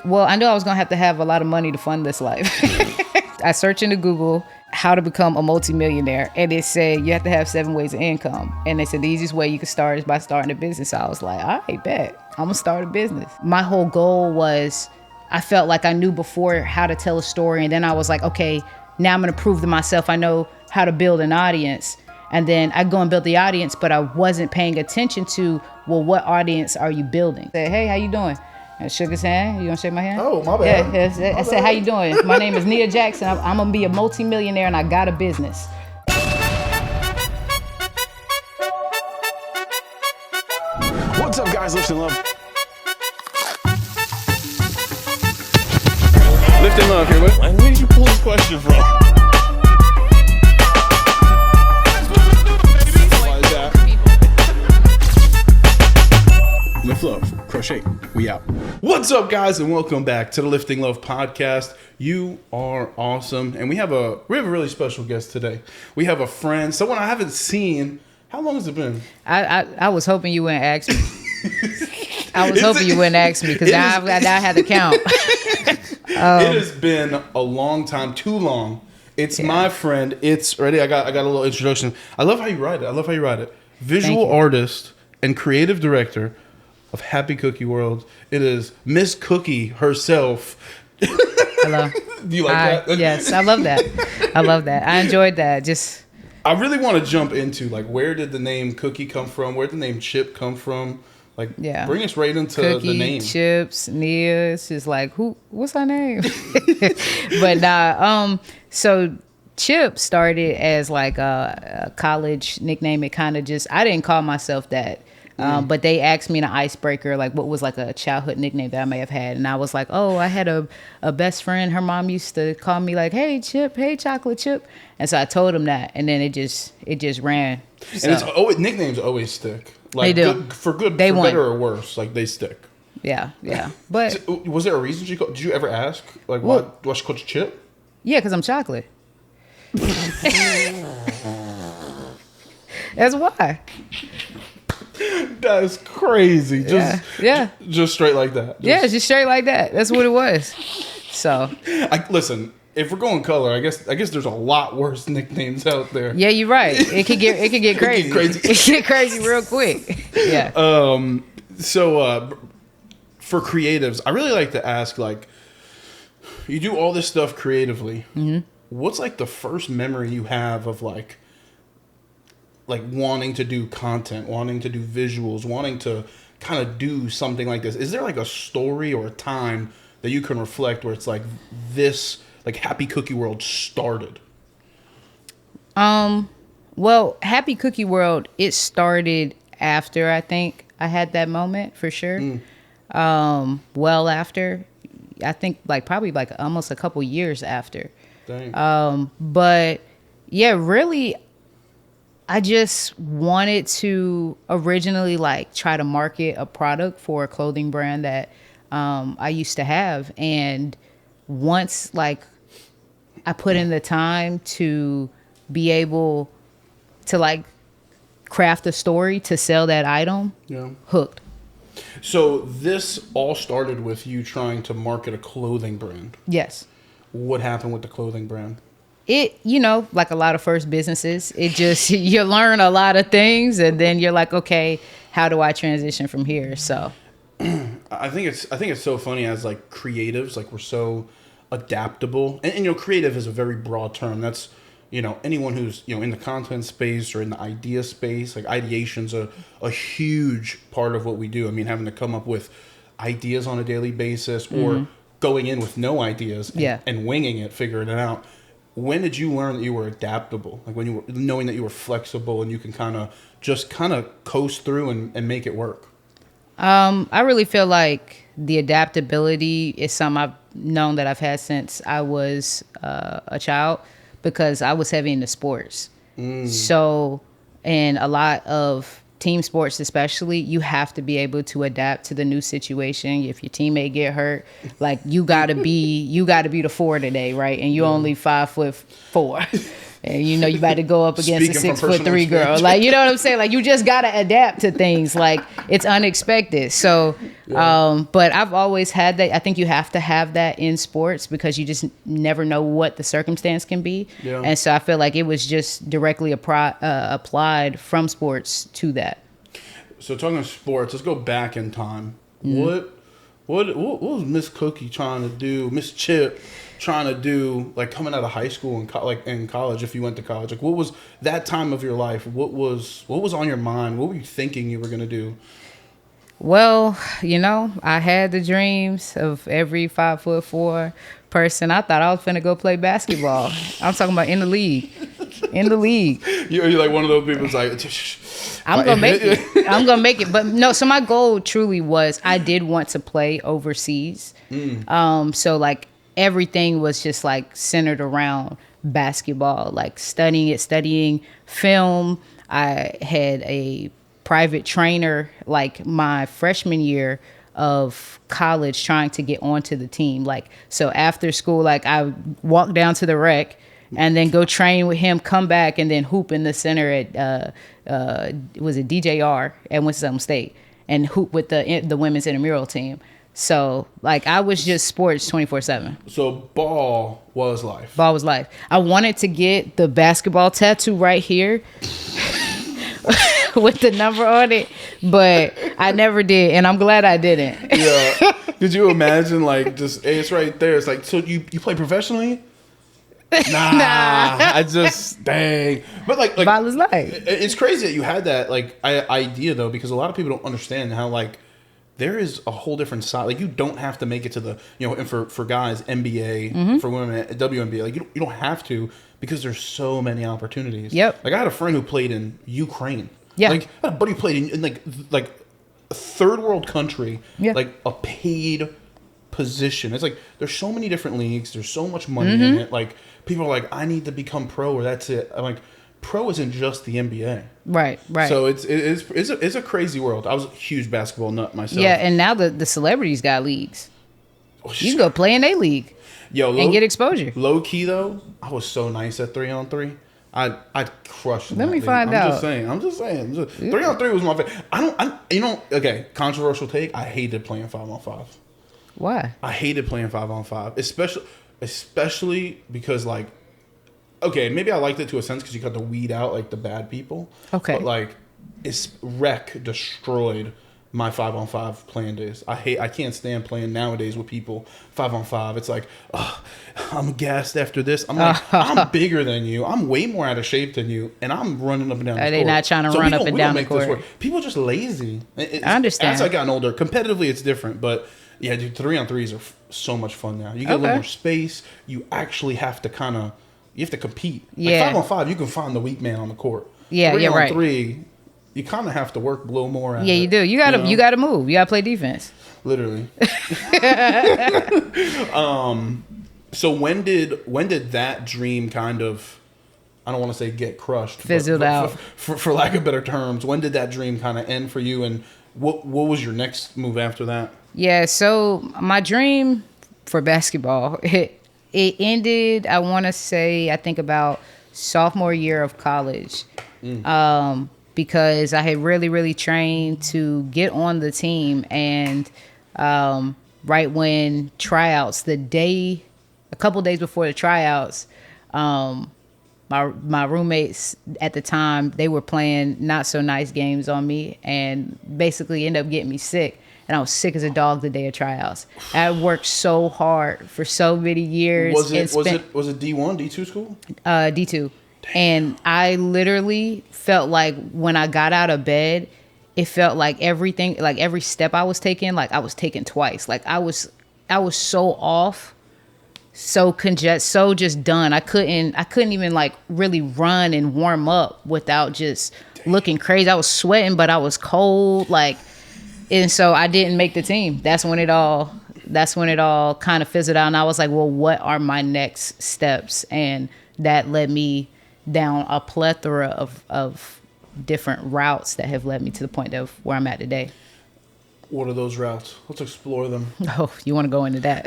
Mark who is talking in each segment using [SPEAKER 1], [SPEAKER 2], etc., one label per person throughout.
[SPEAKER 1] Well, I knew I was going to have a lot of money to fund this life. I searched into Google how to become a multimillionaire, and it said you have to have 7 ways of income. And they said the easiest way you can start is by starting a business. So I was like, all right, bet. I'm going to start a business. My whole goal was, I felt like I knew before how to tell a story. And then I was like, okay, now I'm going to prove to myself I know how to build an audience. And then I go and build the audience, but I wasn't paying attention to, well, what audience are you building? I said, hey, how you doing? I shook his hand. You gonna shake my hand?
[SPEAKER 2] Oh, my bad.
[SPEAKER 1] Yeah, I said, how you doing? My name is Nia Jackson. I'm gonna be a multimillionaire and I got a business.
[SPEAKER 2] What's up, guys? Lift and Love. Lift and Love here. Where did you pull this question from? Why is that? Lift Love. Crochet. We out. What's up, guys, and welcome back to the Lifting Love podcast. You are awesome, and we have a really special guest today. We have a friend, someone I haven't seen. How long has it been?
[SPEAKER 1] I was hoping you wouldn't ask me. I was hoping you wouldn't ask me because now I had to count.
[SPEAKER 2] It has been a long time, too long. It's my friend. It's ready. I got a little introduction. I love how you write it. Visual artist and creative director of Hxppy Cookie World. It is Miss Cookie herself.
[SPEAKER 1] Hello.
[SPEAKER 2] Do you like that?
[SPEAKER 1] Yes, I love that. I enjoyed that.
[SPEAKER 2] I really want to jump into, like, where did the name Cookie come from? Where did the name Chip come from? Like, bring us right into
[SPEAKER 1] Cookie,
[SPEAKER 2] the name.
[SPEAKER 1] Chips, Nia. It's just like, what's her name? But nah, so Chip started as like a college nickname. It kind of just, I didn't call myself that. But they asked me in an icebreaker, like, what was like a childhood nickname that I may have had. And I was like, oh, I had a best friend. Her mom used to call me like, hey, Chip, hey, chocolate chip. And so I told him that. And then it just ran. So.
[SPEAKER 2] And it's always, nicknames always stick. Like,
[SPEAKER 1] they do.
[SPEAKER 2] For better or worse, like, they stick.
[SPEAKER 1] Yeah. But
[SPEAKER 2] so, was there a reason did you ever ask, like, why she called you Chip?
[SPEAKER 1] Yeah, because I'm chocolate. That's why.
[SPEAKER 2] That's crazy. Just straight like that.
[SPEAKER 1] Just straight like that. That's what it was. So,
[SPEAKER 2] listen. If we're going color, I guess there's a lot worse nicknames out there.
[SPEAKER 1] Yeah, you're right. It could get crazy. It could get crazy real quick. Yeah.
[SPEAKER 2] So for creatives, I really like to ask, like, you do all this stuff creatively. Mm-hmm. What's like the first memory you have of like wanting to do content, wanting to do visuals, wanting to kind of do something like this? Is there like a story or a time that you can reflect where it's like this, like Hxppy Cookie World started?
[SPEAKER 1] Well, Hxppy Cookie World, it started after I think I had that moment for sure. Well after, I think like probably like almost a couple years after. Dang. But yeah, really, I just wanted to originally like try to market a product for a clothing brand that I used to have. And once like I put in the time to be able to like craft a story to sell that item, hooked.
[SPEAKER 2] So this all started with you trying to market a clothing brand.
[SPEAKER 1] Yes.
[SPEAKER 2] What happened with the clothing brand?
[SPEAKER 1] It, like a lot of first businesses, it just, you learn a lot of things and then you're like, okay, how do I transition from here? So
[SPEAKER 2] I think it's so funny as like creatives, like we're so adaptable and creative is a very broad term. That's, anyone who's, in the content space or in the idea space, like ideation's a huge part of what we do. I mean, having to come up with ideas on a daily basis or going in with no ideas and winging it, figuring it out. When did you learn that you were adaptable? Like when you were knowing that you were flexible and you can kind of coast through and make it work?
[SPEAKER 1] I really feel like the adaptability is something I've known that I've had since I was a child because I was heavy into sports. So, and a lot of team sports especially, you have to be able to adapt to the new situation. If your teammate get hurt, like you gotta be the 4 today, right? And you're only 5'4", And you know you about to go up against
[SPEAKER 2] Speaking
[SPEAKER 1] a
[SPEAKER 2] from
[SPEAKER 1] 6'3"
[SPEAKER 2] personal
[SPEAKER 1] girl.
[SPEAKER 2] experience.
[SPEAKER 1] Like, you know what I'm saying? Like, you just gotta adapt to things. Like, it's unexpected. So, but I've always had that. I think you have to have that in sports because you just never know what the circumstance can be.
[SPEAKER 2] Yeah.
[SPEAKER 1] And so I feel like it was just directly applied from sports to that.
[SPEAKER 2] So talking sports, let's go back in time.
[SPEAKER 1] Mm-hmm.
[SPEAKER 2] What was Miss Cookie trying to do? Miss Chip trying to do, like, coming out of high school and like in college, if you went to college? Like, what was that time of your life? What was on your mind? What were you thinking you were gonna do?
[SPEAKER 1] Well, you know, I had the dreams of every 5'4" person. I thought I was finna go play basketball. I'm talking about in the league. In the league.
[SPEAKER 2] You're like one of those people who's like,
[SPEAKER 1] I'm gonna make it. I'm gonna make it. But no, so my goal truly was I did want to play overseas. So like everything was just like centered around basketball, like studying film. I had a private trainer like my freshman year of college trying to get onto the team. Like, so after school, like I walked down to the rec and then go train with him, come back and then hoop in the center at was it DJR at Winston-Salem State and hoop with the women's intramural team. So like I was just sports 24/7.
[SPEAKER 2] So ball was life.
[SPEAKER 1] Ball was life. I wanted to get the basketball tattoo right here with the number on it, but I never did, and I'm glad I didn't.
[SPEAKER 2] Yeah. Could you imagine, like, just, hey, it's right there. It's like, so you play professionally? Nah. I just, dang. But like
[SPEAKER 1] Ball is life.
[SPEAKER 2] it's crazy that you had that like idea though, because a lot of people don't understand how like there is a whole different side. Like, you don't have to make it to the, you know, and for guys, NBA, for women, WNBA. Like, you don't have to, because there's so many opportunities.
[SPEAKER 1] Yep.
[SPEAKER 2] Like, I had a friend who played in Ukraine.
[SPEAKER 1] Yeah.
[SPEAKER 2] Like, I had a buddy who played in like a third world country.
[SPEAKER 1] Yeah.
[SPEAKER 2] Like, a paid position. It's like, there's so many different leagues. There's so much money in it. Like, people are like, I need to become pro, or that's it. I'm like, pro isn't just the NBA.
[SPEAKER 1] Right.
[SPEAKER 2] So it's a crazy world. I was a huge basketball nut myself.
[SPEAKER 1] Yeah, and now the celebrities got leagues. You can go play in a league.
[SPEAKER 2] Yo,
[SPEAKER 1] and get exposure.
[SPEAKER 2] Low key though, I was so nice at 3-on-3. I'd crush.
[SPEAKER 1] Let me find out.
[SPEAKER 2] I'm just saying. 3-on-3 was my favorite. Okay, controversial take. I hated playing 5-on-5.
[SPEAKER 1] Why?
[SPEAKER 2] I hated playing 5-on-5, especially because, like, okay, maybe I liked it to a sense because you got to weed out like the bad people. Okay, but like, rec destroyed my 5-on-5 playing days. I can't stand playing nowadays with people 5-on-5. It's like, I'm gassed after this. I'm like, I'm bigger than you. I'm way more out of shape than you, and I'm running up and down the court.
[SPEAKER 1] Are they not trying to run up and down the court?
[SPEAKER 2] People are just lazy.
[SPEAKER 1] I understand.
[SPEAKER 2] As I gotten older, competitively it's different, but yeah, dude, 3-on-3s are so much fun now. You get a little more space. You actually have to you have to compete.
[SPEAKER 1] Yeah.
[SPEAKER 2] Like 5-on-5, you can find the weak man on the court.
[SPEAKER 1] Yeah, you're right.
[SPEAKER 2] 3-on-3, you kind of have to work a little more.
[SPEAKER 1] Yeah, you do. You gotta move. You gotta play defense.
[SPEAKER 2] Literally. So when did that dream kind of, I don't want to say get crushed,
[SPEAKER 1] fizzled out,
[SPEAKER 2] for lack of better terms? When did that dream kind of end for you, and what was your next move after that? Yeah,
[SPEAKER 1] so my dream for basketball, it ended, I want to say, I think about sophomore year of college. Because I had really, really trained to get on the team, and right when tryouts, a couple days before the tryouts, my roommates at the time, they were playing not so nice games on me and basically ended up getting me sick. And I was sick as a dog the day of tryouts. I worked so hard for so many years.
[SPEAKER 2] Was it D1, D2 school?
[SPEAKER 1] D2. And I literally felt like when I got out of bed, it felt like everything, like every step I was taking, like I was taking twice. Like I was so off, so just done. I couldn't even like really run and warm up without just looking crazy. I was sweating, but I was cold, like, and so I didn't make the team. That's when it all kind of fizzled out. And I was like, well, what are my next steps? And that led me down a plethora of different routes that have led me to the point of where I'm at today.
[SPEAKER 2] What are those routes? Let's explore them.
[SPEAKER 1] Oh, you want to go into that?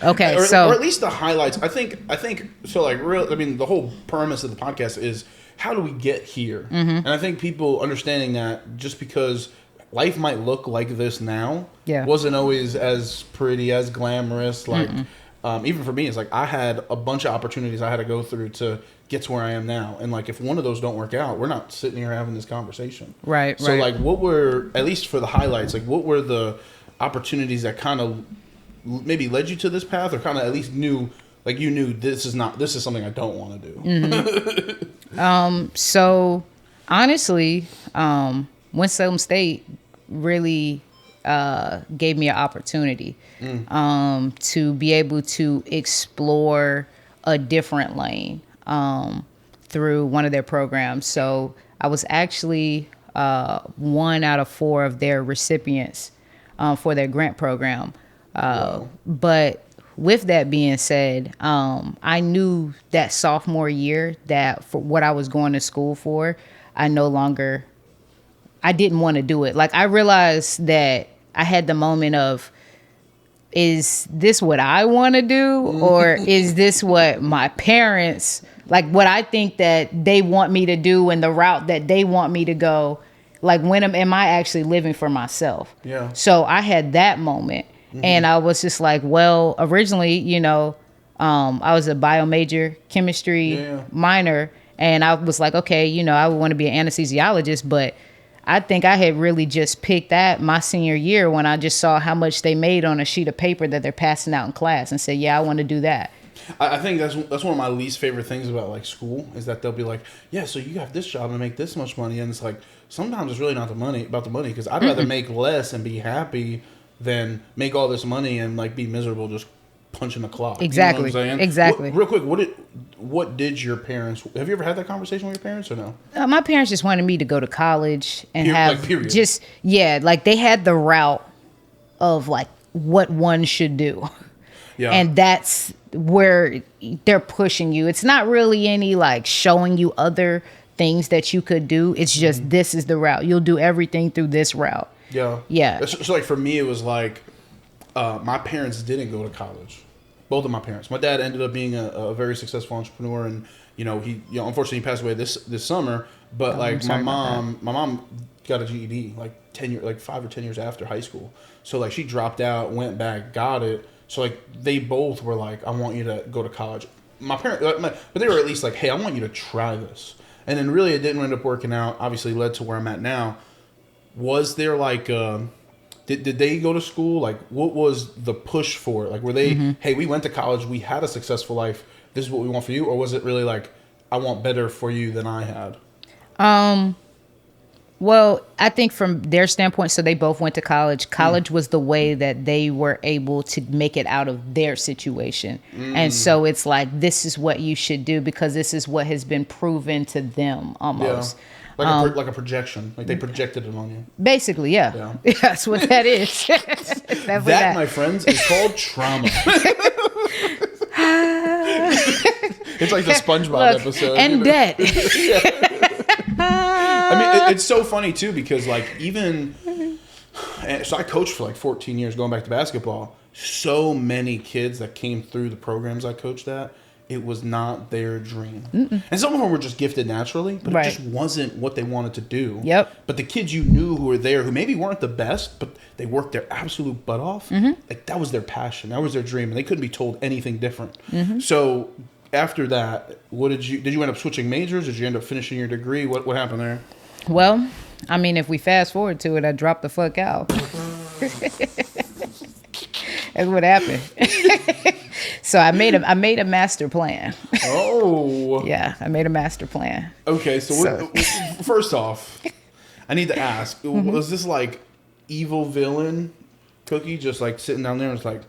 [SPEAKER 1] Okay,
[SPEAKER 2] or
[SPEAKER 1] so
[SPEAKER 2] at least the highlights. I think so. Like, real. I mean, the whole premise of the podcast is how do we get here? And I think people understanding that just because life might look like this now, wasn't always as pretty, as glamorous. Like, even for me, it's like I had a bunch of opportunities I had to go through to get to where I am now. And like, if one of those don't work out, we're not sitting here having this conversation.
[SPEAKER 1] Right.
[SPEAKER 2] So like, what were, at least for the highlights, like what were the opportunities that kind of maybe led you to this path, or kind of at least knew, like you knew this is something I don't want to do.
[SPEAKER 1] So honestly, Winston State really gave me an opportunity to be able to explore a different lane through one of their programs. So I was actually 1 out of 4 of their recipients for their grant program.
[SPEAKER 2] Wow.
[SPEAKER 1] But with that being said, I knew that sophomore year that for what I was going to school for, I didn't want to do it. Like, I realized that I had the moment of, is this what I want to do? Or is this what my parents, like what I think that they want me to do and the route that they want me to go? Like, when am I actually living for myself?
[SPEAKER 2] Yeah.
[SPEAKER 1] So I had that moment. And I was just like, well, originally, I was a bio major, chemistry minor. And I was like, okay, I would want to be an anesthesiologist. But I think I had really just picked that my senior year when I just saw how much they made on a sheet of paper that they're passing out in class and said, yeah, I want to do that.
[SPEAKER 2] I think that's one of my least favorite things about like school is that they'll be like, yeah, so you have this job and make this much money. And it's like, sometimes it's really not about the money, because I'd rather make less and be happy than make all this money and like be miserable just punching the clock.
[SPEAKER 1] Exactly.
[SPEAKER 2] You know what I'm saying?
[SPEAKER 1] Exactly.
[SPEAKER 2] Real quick, what did your parents? Have you ever had that conversation with your parents or no?
[SPEAKER 1] My parents just wanted me to go to college and
[SPEAKER 2] period.
[SPEAKER 1] Like they had the route of like what one should do.
[SPEAKER 2] Yeah.
[SPEAKER 1] And that's where they're pushing you. It's not really any like showing you other things that you could do. It's just this is the route. You'll do everything through this route.
[SPEAKER 2] Yeah.
[SPEAKER 1] Yeah.
[SPEAKER 2] So like for me, it was like my parents didn't go to college. Both of my parents. My dad ended up being a very successful entrepreneur, and he unfortunately he passed away this summer. But like my mom got a GED like 5 or 10 years after high school. So like she dropped out, went back, got it. So like they both were like, I want you to go to college. My parents, but they were at least like, hey, I want you to try this. And then really it didn't end up working out. Obviously led to where I'm at now. Was there like, did they go to school? Like, what was the push for it? Like, were they, hey, we went to college, we had a successful life, this is what we want for you? Or was it really like, I want better for you than I had?
[SPEAKER 1] Well, I think from their standpoint, so they both went to college. College was the way that they were able to make it out of their situation. And so it's like, this is what you should do because this is what has been proven to them almost.
[SPEAKER 2] Yeah. Like a projection. Like they projected it on you.
[SPEAKER 1] Basically, yeah. That's what that is.
[SPEAKER 2] that, my friends, is called trauma. It's like the SpongeBob episode.
[SPEAKER 1] And debt.
[SPEAKER 2] I mean, it's so funny, too, because, like, even... So I coached for, like, 14 years going back to basketball. So many kids that came through the programs I coached at, it was not their dream. And some of them were just gifted naturally, but it just wasn't what they wanted to do.
[SPEAKER 1] Yep.
[SPEAKER 2] But the kids you knew who were there, who maybe weren't the best, but they worked their absolute butt off, like, that was their passion. That was their dream, and they couldn't be told anything different. So... After that, what did you end up switching majors? Did you end up finishing your degree? What happened there?
[SPEAKER 1] Well, I mean, if we fast forward to it, I dropped the fuck out. That's what happened. So I made a master plan.
[SPEAKER 2] Oh.
[SPEAKER 1] Yeah, I made a master plan.
[SPEAKER 2] Okay, so first off, I need to ask, was this like evil villain Cookie just like sitting down there and was like,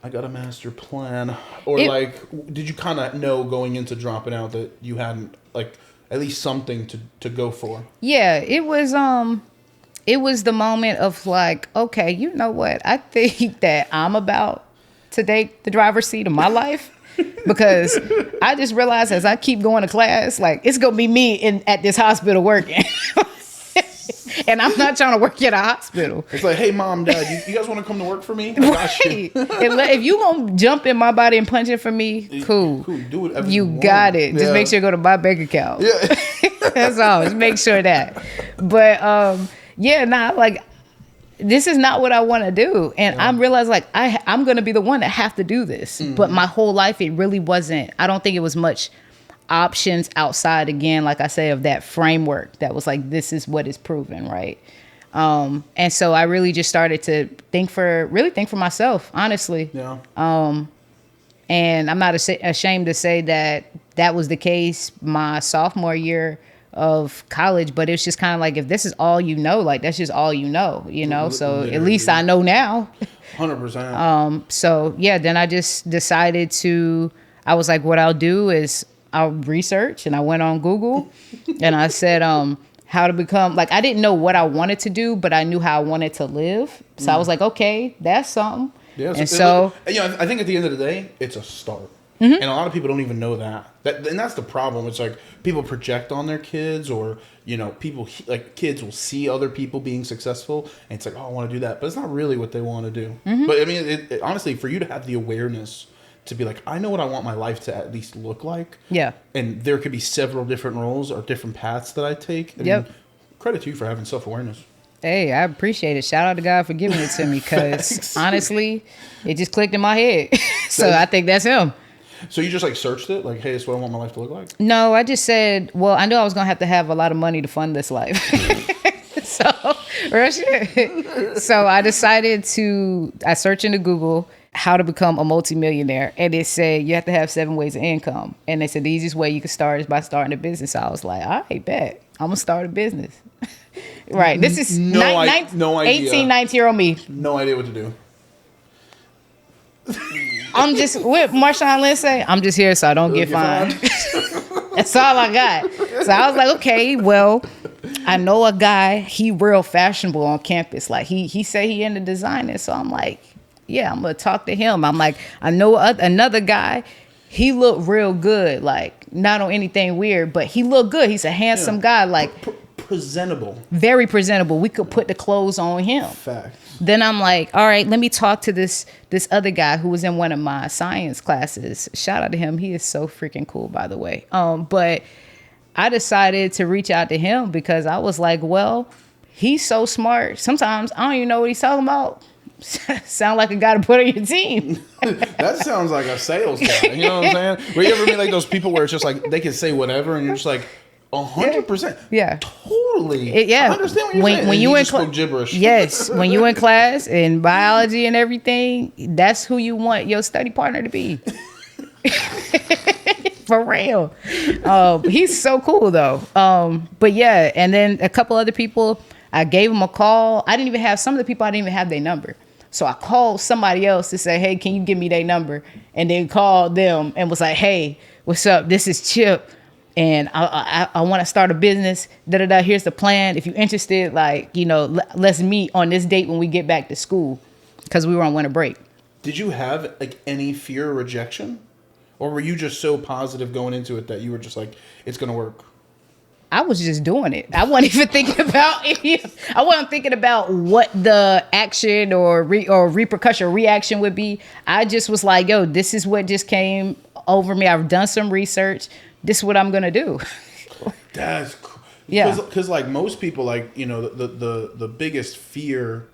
[SPEAKER 2] I got a master plan, or did you kind of know going into dropping out that you hadn't like at least something to go for? Yeah,
[SPEAKER 1] it was the moment of like, okay, you know what? I think that I'm about to take the driver's seat of my life because I just realized as I keep going to class, like it's gonna be me at this hospital working. And I'm not trying to work at a hospital.
[SPEAKER 2] It's like, hey, mom, dad, you guys want to come to work for me?
[SPEAKER 1] Right. If you gonna jump in my body and punch it for me, cool.
[SPEAKER 2] Do whatever
[SPEAKER 1] you
[SPEAKER 2] want.
[SPEAKER 1] got it. Just make sure you go to my bank account.
[SPEAKER 2] Yeah.
[SPEAKER 1] That's all. Just make sure that. But like, this is not what I want to do. And I realized, like, I'm going to be the one that have to do this. But my whole life, it really wasn't. I don't think it was much options outside, again, like I say, of that framework that was like, this is what is proven, right? And so I really just started to think for myself, honestly.
[SPEAKER 2] Yeah.
[SPEAKER 1] And I'm not ashamed to say that was the case my sophomore year of college, but it's just kind of like, if this is all you know, like, that's just all you know, so
[SPEAKER 2] Literally.
[SPEAKER 1] at least I know now.
[SPEAKER 2] 100%.
[SPEAKER 1] So yeah, then I just decided I was like, what I'll do is I'll research, and I went on Google and I said, how to become, like, I didn't know what I wanted to do, but I knew how I wanted to live. So I was like, okay, that's something.
[SPEAKER 2] Yeah,
[SPEAKER 1] and so
[SPEAKER 2] I think at the end of the day, it's a start. And a lot of people don't even know that. And that's the problem. It's like people project on their kids, or, kids will see other people being successful, and it's like, oh, I want to do that. But it's not really what they want to do. But I mean, honestly, for you to have the awareness to be like, I know what I want my life to at least look like. Yeah. And there could be several different roles or different paths that I take. I mean, credit to you for having self-awareness.
[SPEAKER 1] Hey, I appreciate it. Shout out to God for giving it to me, because honestly, it just clicked in my head. So I think that's him.
[SPEAKER 2] So you just like searched it? Like, hey, this is what I want my life to look like?
[SPEAKER 1] No, I just said, well, I knew I was going to have a lot of money to fund this life. So I decided I searched into Google how to become a multimillionaire. And it said, you have to have 7 ways of income. And they said the easiest way you can start is by starting a business. So I was like, all right, bet. I'm going to start a business. Right. This is
[SPEAKER 2] no idea.
[SPEAKER 1] 18, 19-year-old me.
[SPEAKER 2] No idea what to do.
[SPEAKER 1] I'm just with Marshawn Lindsay. I'm just here so I don't get fined. That's all I got. So I was like, okay, well, I know a guy. He real fashionable on campus. Like he say he into designing. So I'm like, yeah, I'm gonna talk to him. I'm like, I know another guy. He looked real good. Like, not on anything weird, but he looked good. He's a handsome guy. Like,
[SPEAKER 2] presentable.
[SPEAKER 1] Very presentable. We could put the clothes on him.
[SPEAKER 2] Facts.
[SPEAKER 1] Then I'm like, all right, let me talk to this other guy who was in one of my science classes. Shout out to him. He is so freaking cool, by the way. But I decided to reach out to him because I was like, well, he's so smart. Sometimes I don't even know what he's talking about. Sound like a guy to put on your team.
[SPEAKER 2] That sounds like a sales guy. You know what I'm saying? Where you ever meet like those people where it's just like they can say whatever and you're just like, 100%.
[SPEAKER 1] Yeah.
[SPEAKER 2] Totally. I understand what you're saying.
[SPEAKER 1] When you in
[SPEAKER 2] spoke gibberish.
[SPEAKER 1] Yes. When you in class in biology and everything, that's who you want your study partner to be. For real. He's so cool though. But yeah, and then a couple other people, I gave them a call. Some of the people I didn't even have their number. So I called somebody else to say, hey, can you give me their number? And then called them and was like, hey, what's up? This is Chip. And I want to start a business. Here's the plan. If you're interested, let's meet on this date when we get back to school, because we were on winter break.
[SPEAKER 2] Did you have like any fear of rejection, or were you just so positive going into it that you were just like, it's gonna work?
[SPEAKER 1] I was just doing it. I wasn't even thinking about it. I wasn't thinking about what the action or repercussion reaction would be. I just was like, yo, this is what just came over me. I've done some research. This is what I'm going to do.
[SPEAKER 2] That's cool. Yeah. Because like most people, like, the biggest fear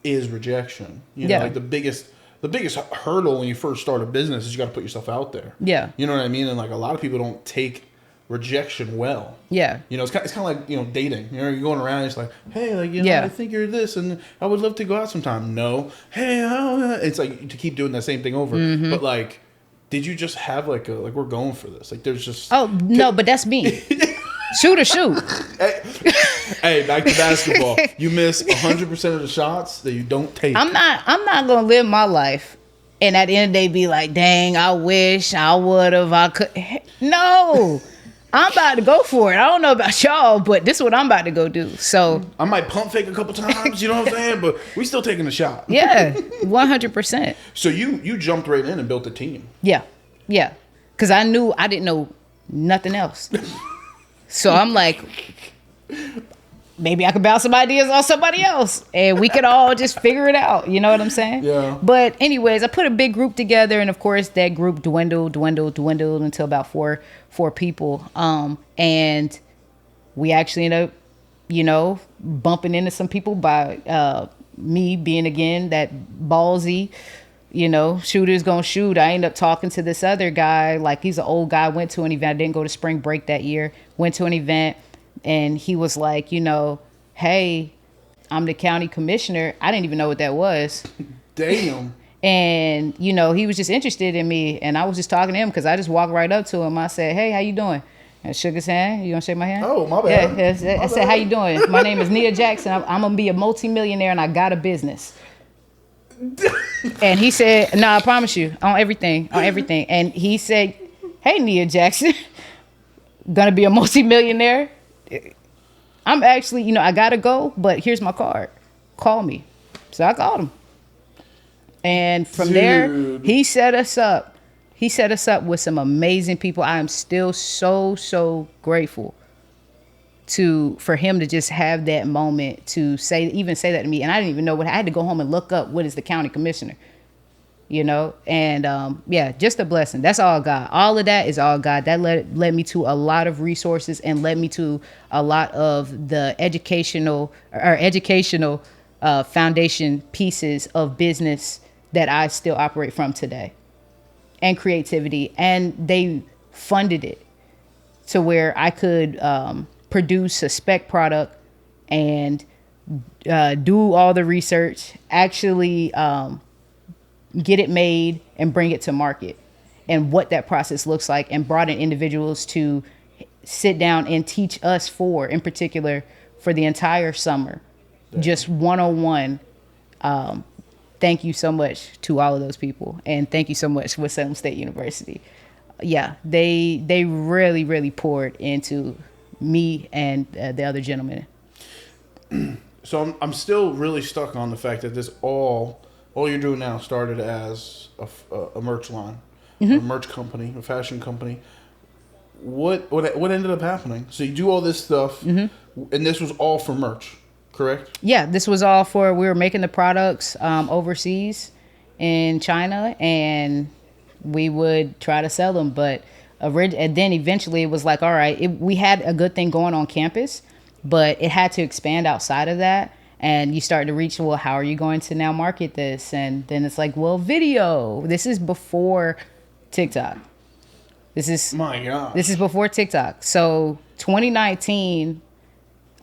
[SPEAKER 2] is rejection. You know, like the biggest hurdle when you first start a business is you got to put yourself out there. Yeah. You know what I mean? And like a lot of people don't take rejection well. Yeah. It's kind of like, dating. You're going around, it's like, hey, like, I think you're this and I would love to go out sometime. No. Hey, it's like to keep doing that same thing over. Mm-hmm. But like, did you just have like we're going for this? Like there's just...
[SPEAKER 1] Oh, no, but that's me. Shoot or shoot.
[SPEAKER 2] Hey, back to basketball. You miss 100% of the shots that you don't take.
[SPEAKER 1] I'm not going to live my life and at the end of the day be like, dang, I wish I would have, I could. No. I'm about to go for it. I don't know about y'all, but this is what I'm about to go do. So
[SPEAKER 2] I might pump fake a couple times, you know what I'm saying? But we still taking the shot.
[SPEAKER 1] Yeah, 100%.
[SPEAKER 2] So you jumped right in and built a team.
[SPEAKER 1] Yeah, yeah. Because I didn't know nothing else. So I'm like, maybe I could bounce some ideas on somebody else and we could all just figure it out. You know what I'm saying?
[SPEAKER 2] Yeah.
[SPEAKER 1] But anyways, I put a big group together, and of course that group dwindled until about four people. And we actually ended up, bumping into some people by me being, again, that ballsy, shooter's gonna shoot. I ended up talking to this other guy, like he's an old guy, went to an event. I didn't go to spring break that year, went to an event, and he was like, hey, I'm the county commissioner. I didn't even know what that was.
[SPEAKER 2] Damn.
[SPEAKER 1] And, he was just interested in me, and I was just talking to him because I just walked right up to him. I said, hey, how you doing? And shook his hand. You gonna shake my hand?
[SPEAKER 2] Oh, my bad.
[SPEAKER 1] Yeah, I said, how you doing? My name is Nia Jackson. I'm gonna be a multimillionaire, and I got a business. And he said, no, I promise you, on everything. And he said, hey, Nia Jackson, gonna be a multimillionaire. I'm actually, I gotta go, but here's my card. Call me. So I called him. And from there, he set us up. He set us up with some amazing people. I am still so grateful for him to just have that moment to say that to me. And I didn't even know I had to go home and look up what is the county commissioner, and just a blessing. That's all God. All of that is all God. That led me to a lot of resources and led me to a lot of the educational foundation pieces of business that I still operate from today, and creativity. And they funded it to where I could produce a spec product and do all the research, actually get it made and bring it to market, and what that process looks like, and brought in individuals to sit down and teach us in particular for the entire summer, just 101. Thank you so much to all of those people, and thank you so much with Salem State University. Yeah, they really poured into me and the other gentleman.
[SPEAKER 2] So I'm still really stuck on the fact that this all you're doing now started as a merch line, a merch company, a fashion company. What ended up happening? So you do all this stuff, and this was all for merch, correct? Yeah, this was all we were making the products overseas in China, and we would try to sell them. But and then eventually it was like, all right, we had a good thing going on campus, but it had to expand outside of that. And you start to reach, well, how are you going to now market this? And then it's like, well, video. This is before TikTok. My God. This is before TikTok. So 2019,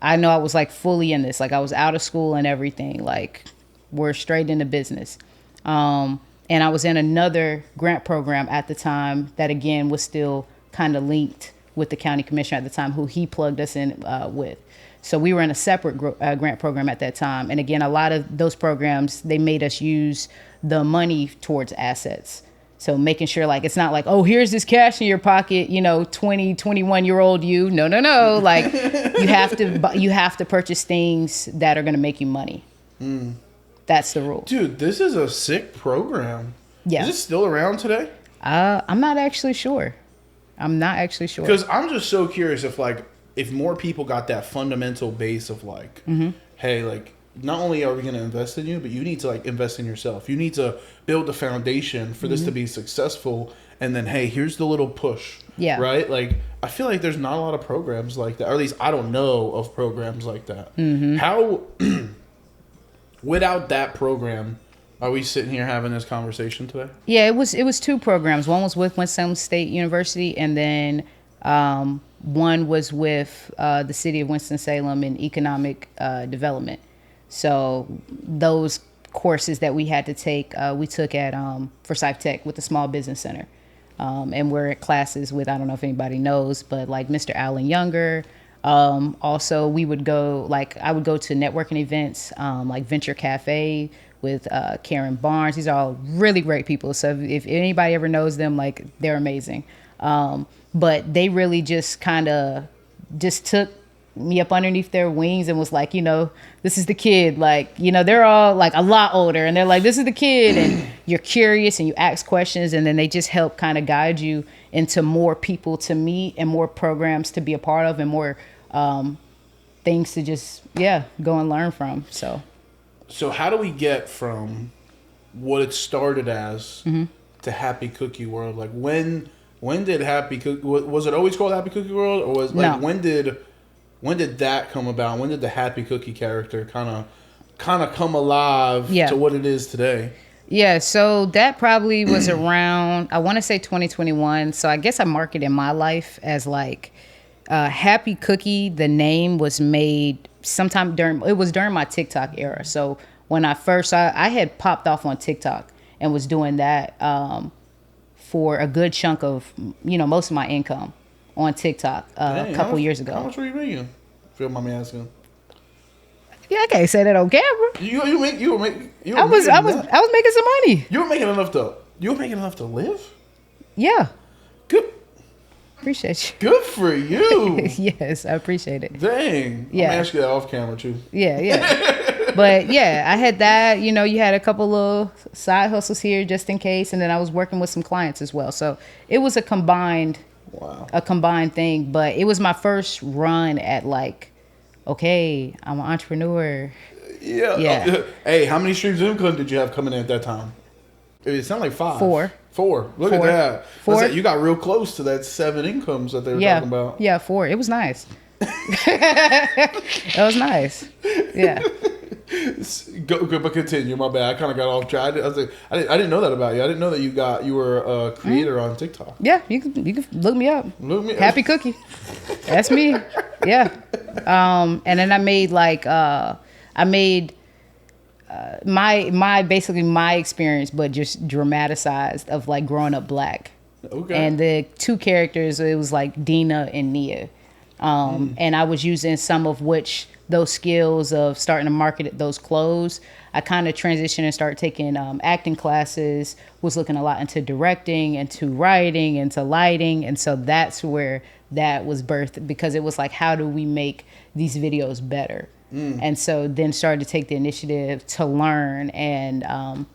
[SPEAKER 2] I know I was like fully in this. Like I was out of school and everything. Like we're straight into business. And I was in another grant program at the time that, again, was still kind of linked with the county commissioner at the time, who he plugged us in with. So we were in a separate grant program at that time. And again, a lot of those programs, they made us use the money towards assets. So making sure, like, it's not like, oh, here's this cash in your pocket, 20, 21-year-old you. No. Like you have to purchase things that are going to make you money. That's the rule. Dude, this is a sick program. Yeah. Is it still around today? I'm not actually sure. Because I'm just so curious if more people got that fundamental base of hey, not only are we going to invest in you, but you need to invest in yourself. You need to build the foundation for this to be successful. And then, hey, here's the little push. Yeah. Right? I feel like there's not a lot of programs like that. Or at least I don't know of programs like that. How, without that program, are we sitting here having this conversation today? Yeah, it was two programs. One was with Winston State University, and then one was with the city of Winston-Salem in economic development. So those courses that we had to take, we took at Forsyth Tech with the Small Business Center. And we're at classes with, I don't know if anybody knows, but Mr. Alan Younger. Also, we would go, I would go to networking events like Venture Cafe with Karen Barnes. These are all really great people. So if anybody ever knows them, they're amazing. But they really just kind of just took me up underneath their wings and was like, this is the kid. They're all a lot older, and they're like, this is the kid. And you're curious and you ask questions, and then they just help kind of guide you into more people to meet and more programs to be a part of and more
[SPEAKER 1] things to just go and learn from. So
[SPEAKER 2] how do we get from what it started as to Happy Cookie World? Like when did Happy Cookie, was it always called Happy Cookie World, or was like when did that come about? When did the Happy Cookie character kind of come alive to what it is today?
[SPEAKER 1] Yeah, so that probably was around, I want to say 2021. So I guess I marketed my life as like Happy Cookie. The name was made sometime during my TikTok era. So when I first, I had popped off on TikTok and was doing that for a good chunk of, most of my income on TikTok a couple years ago.
[SPEAKER 2] How much were you making? If you don't mind me asking.
[SPEAKER 1] Yeah, I can't say that on camera. I was making some money.
[SPEAKER 2] You were making enough to live?
[SPEAKER 1] Yeah.
[SPEAKER 2] Good.
[SPEAKER 1] Appreciate you.
[SPEAKER 2] Good for you.
[SPEAKER 1] Yes, I appreciate it.
[SPEAKER 2] Dang. Yeah. I'm gonna ask you that off camera too.
[SPEAKER 1] Yeah. But yeah, I had that, you had a couple of side hustles here just in case, and then I was working with some clients as well. So it was a combined thing, but it was my first run at like, okay, I'm an entrepreneur.
[SPEAKER 2] Yeah. Hey, how many streams of income did you have coming in at that time? It sounded like 5.
[SPEAKER 1] 4.
[SPEAKER 2] Look at that.
[SPEAKER 1] 4.
[SPEAKER 2] You got real close to that 7 incomes that they were talking about.
[SPEAKER 1] Yeah, 4. It was nice. It was nice. Yeah.
[SPEAKER 2] Go, but continue. My bad. I kind of got off track. I didn't know that about you. I didn't know that you were a creator on TikTok.
[SPEAKER 1] Yeah, you can look me up. Happy Cookie. That's me. Yeah. And then I made my experience, but just dramatized of like growing up black.
[SPEAKER 2] Okay.
[SPEAKER 1] And the 2 characters, it was like Dina and Nia. And I was using some of those skills of starting to market those clothes. I kind of transitioned and started taking acting classes, was looking a lot into directing, into writing, into lighting. And so that's where that was birthed, because it was like, how do we make these videos better? And so then started to take the initiative to learn, and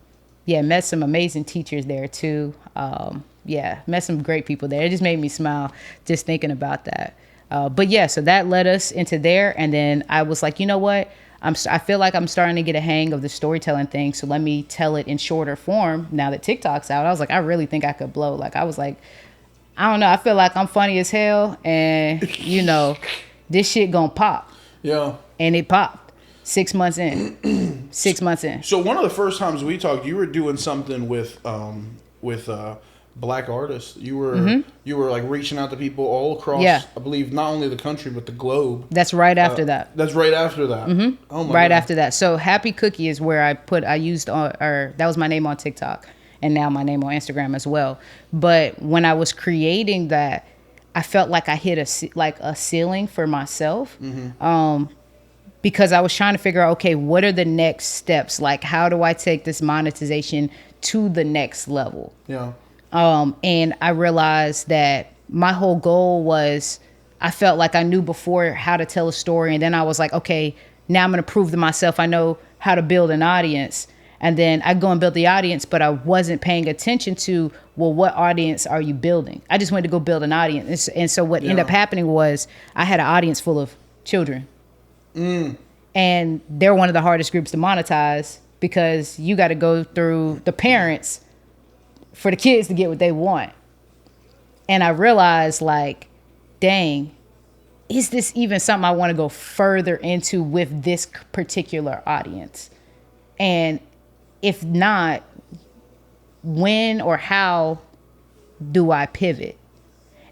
[SPEAKER 1] met some amazing teachers there too. Met some great people there. It just made me smile just thinking about that. So that led us into there. And then I was like, you know what? I feel like I'm starting to get a hang of the storytelling thing. So let me tell it in shorter form. Now that TikTok's out, I was like, I really think I could blow. Like, I was like, I don't know. I feel like I'm funny as hell. And, this shit gonna pop.
[SPEAKER 2] Yeah.
[SPEAKER 1] And it popped 6 months in. 6 months in.
[SPEAKER 2] So one of the first times we talked, you were doing something with black artists. You were like reaching out to people all across, I believe, not only the country but the globe.
[SPEAKER 1] That's right after that.
[SPEAKER 2] That's right after that.
[SPEAKER 1] Mm-hmm.
[SPEAKER 2] Oh my
[SPEAKER 1] right
[SPEAKER 2] God.
[SPEAKER 1] After that. So Happy Cookie is where that was my name on TikTok, and now my name on Instagram as well. But when I was creating that, I felt like I hit a ceiling for myself. Because I was trying to figure out, okay, what are the next steps? Like, how do I take this monetization to the next level?
[SPEAKER 2] Yeah.
[SPEAKER 1] And I realized that my whole goal was, I felt like I knew before how to tell a story. And then I was like, okay, now I'm going to prove to myself I know how to build an audience. And then I go and build the audience, but I wasn't paying attention to, well, what audience are you building? I just went to go build an audience. And so what ended up happening was I had an audience full of children. And they're one of the hardest groups to monetize, because you got to go through the parents for the kids to get what they want. And I realized, like, dang, is this even something I want to go further into with this particular audience? And if not, when or how do I pivot?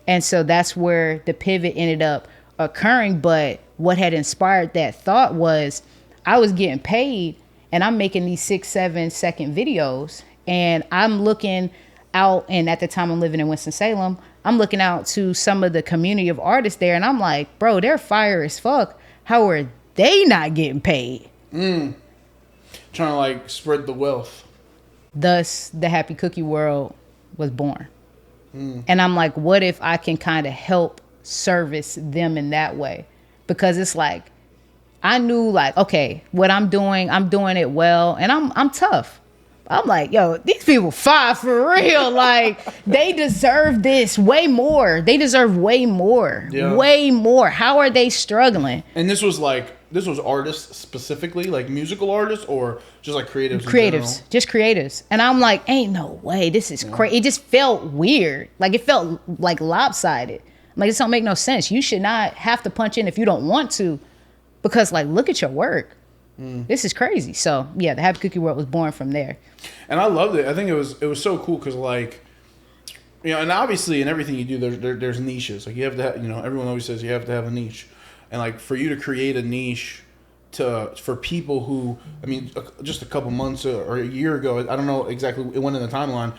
[SPEAKER 1] And so that's where the pivot ended up occurring. But what had inspired that thought was I was getting paid, and I'm making these 6-7 second videos, and I'm looking out, and at the time I'm living in Winston-Salem, I'm looking out to some of the community of artists there, and I'm like, bro, they're fire as fuck. How are they not getting paid?
[SPEAKER 2] Trying to like spread the wealth.
[SPEAKER 1] Thus, the Happy Cookie World was born. And I'm like, what if I can kind of help service them in that way? Because it's like, I knew, like, okay, what I'm doing it well, and I'm tough. I'm like, yo, these people fire for real. Like, they deserve this way more. They deserve way more.
[SPEAKER 2] Yeah.
[SPEAKER 1] Way more. How are they struggling?
[SPEAKER 2] And this was artists specifically, like musical artists, or just like creatives?
[SPEAKER 1] Creatives. Just creatives. And I'm like, ain't no way. This is crazy. It just felt weird. Like, it felt like lopsided. Like, this don't make no sense. You should not have to punch in if you don't want to. Because, like, look at your work. This is crazy. So, yeah, the Happy Cookie World was born from there.
[SPEAKER 2] And I loved it. I think it was so cool because, like, you know, and obviously in everything you do, there's niches. Like, you have to have, you know, everyone always says you have to have a niche. And, like, for you to create a niche for people who, I mean, just a couple months or a year ago, I don't know exactly, it went in the timeline,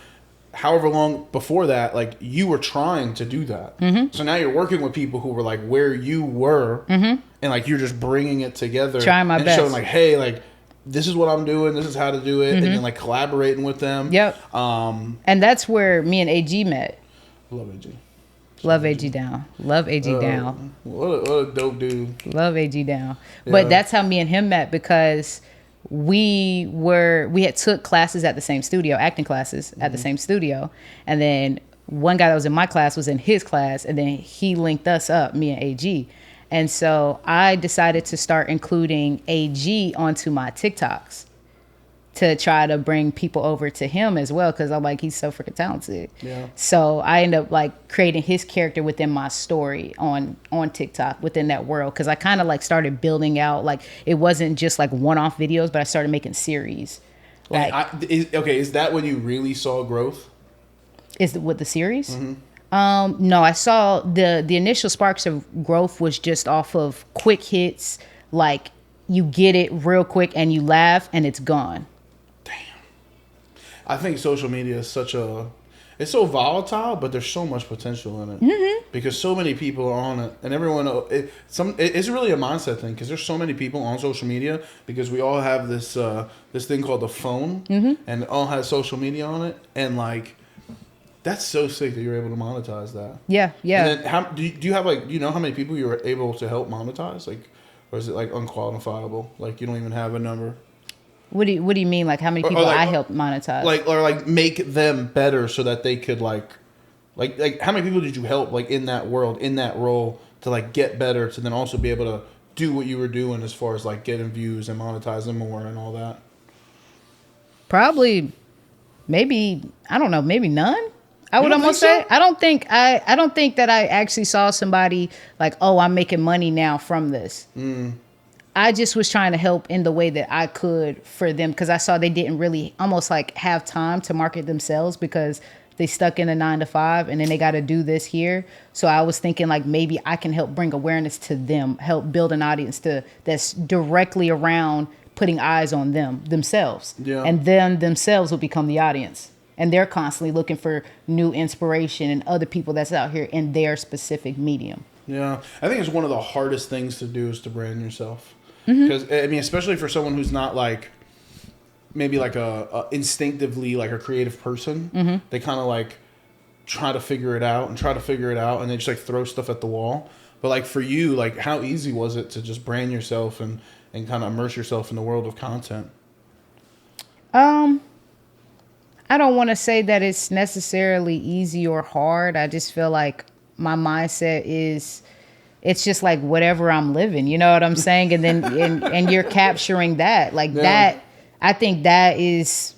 [SPEAKER 2] however long before that, like, you were trying to do that. So now you're working with people who were like where you were, and like you're just bringing it together,
[SPEAKER 1] trying my
[SPEAKER 2] and
[SPEAKER 1] best,
[SPEAKER 2] showing like, hey, like, this is what I'm doing, this is how to do it, and then like collaborating with them.
[SPEAKER 1] And that's where me and AG met.
[SPEAKER 2] Love AG.
[SPEAKER 1] Love AG down. Love AG down.
[SPEAKER 2] What a dope dude.
[SPEAKER 1] Love AG down. But that's how me and him met, because we had took classes at the same studio, acting classes at the same studio. And then one guy that was in my class was in his class, and then he linked us up, me and AG. And so I decided to start including AG onto my TikToks to try to bring people over to him as well, because I'm like, he's so freaking talented. So I ended up like creating his character within my story on TikTok, within that world, because I kind of like started building out, like, it wasn't just like one-off videos, but I started making series. Like,
[SPEAKER 2] is that when you really saw growth?
[SPEAKER 1] Is it with the series? No, I saw the initial sparks of growth was just off of quick hits, like you get it real quick and you laugh and it's gone.
[SPEAKER 2] I think social media is it's so volatile, but there's so much potential in it because so many people are on it, and everyone. It's really a mindset thing, because there's so many people on social media, because we all have this thing called the phone, and it all has social media on it, and like, that's so sick that you're able to monetize that. Yeah. And then do you have like, do you know how many people you were able to help monetize, like, or is it like unquantifiable? Like, you don't even have a number.
[SPEAKER 1] What do you mean? Like, how many people I helped monetize?
[SPEAKER 2] Like make them better so that they could like how many people did you help, like, in that world, in that role, to like get better, to then also be able to do what you were doing as far as like getting views and monetizing more and all that?
[SPEAKER 1] Probably, maybe, I don't know, maybe none. I would almost say, I don't think that I actually saw somebody like, oh, I'm making money now from this. I just was trying to help in the way that I could for them, because I saw they didn't really almost like have time to market themselves, because they stuck in a 9-to-5 and then they got to do this here. So I was thinking like, maybe I can help bring awareness to them, help build an audience that's directly around putting eyes on themselves. And then themselves will become the audience. And they're constantly looking for new inspiration and other people that's out here in their specific medium. Yeah.
[SPEAKER 2] I think it's one of the hardest things to do is to brand yourself. Because, I mean, especially for someone who's not like, maybe like a instinctively like a creative person, they kind of like try to figure it out, and they just like throw stuff at the wall. But like for you, like, how easy was it to just brand yourself and kind of immerse yourself in the world of content?
[SPEAKER 1] I don't want to say that it's necessarily easy or hard. I just feel like my mindset is, it's just like whatever I'm living, you know what I'm saying? And then, and you're capturing that, like that. I think that is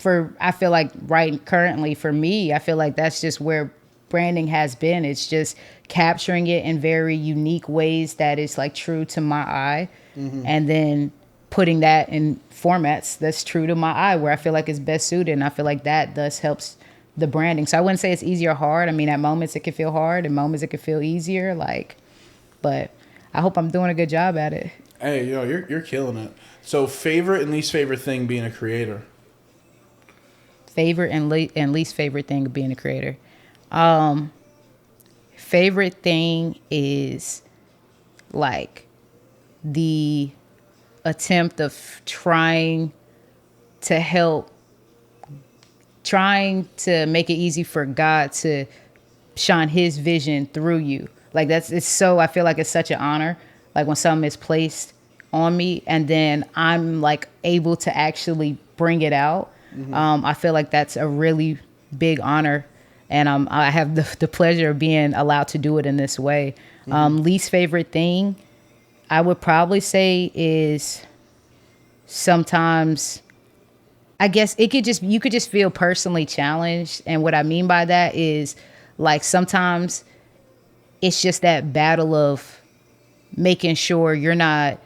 [SPEAKER 1] I feel like right currently for me, I feel like that's just where branding has been. It's just capturing it in very unique ways that is like true to my eye. And then putting that in formats that's true to my eye, where I feel like it's best suited. And I feel like that thus helps the branding. So I wouldn't say it's easy or hard. I mean, at moments it can feel hard, and moments it can feel easier. Like, but I hope I'm doing a good job at it.
[SPEAKER 2] Hey, you're killing it. So, favorite and least favorite thing being a creator?
[SPEAKER 1] Favorite and least favorite thing of being a creator. Favorite thing is like the attempt of trying to make it easy for God to shine his vision through you. Like I feel like it's such an honor, like when something is placed on me and then I'm like able to actually bring it out. I feel like that's a really big honor, and I have the pleasure of being allowed to do it in this way. Least favorite thing, I would probably say, is sometimes, I guess you could just feel personally challenged. And what I mean by that is, like, sometimes it's just that battle of making sure you're not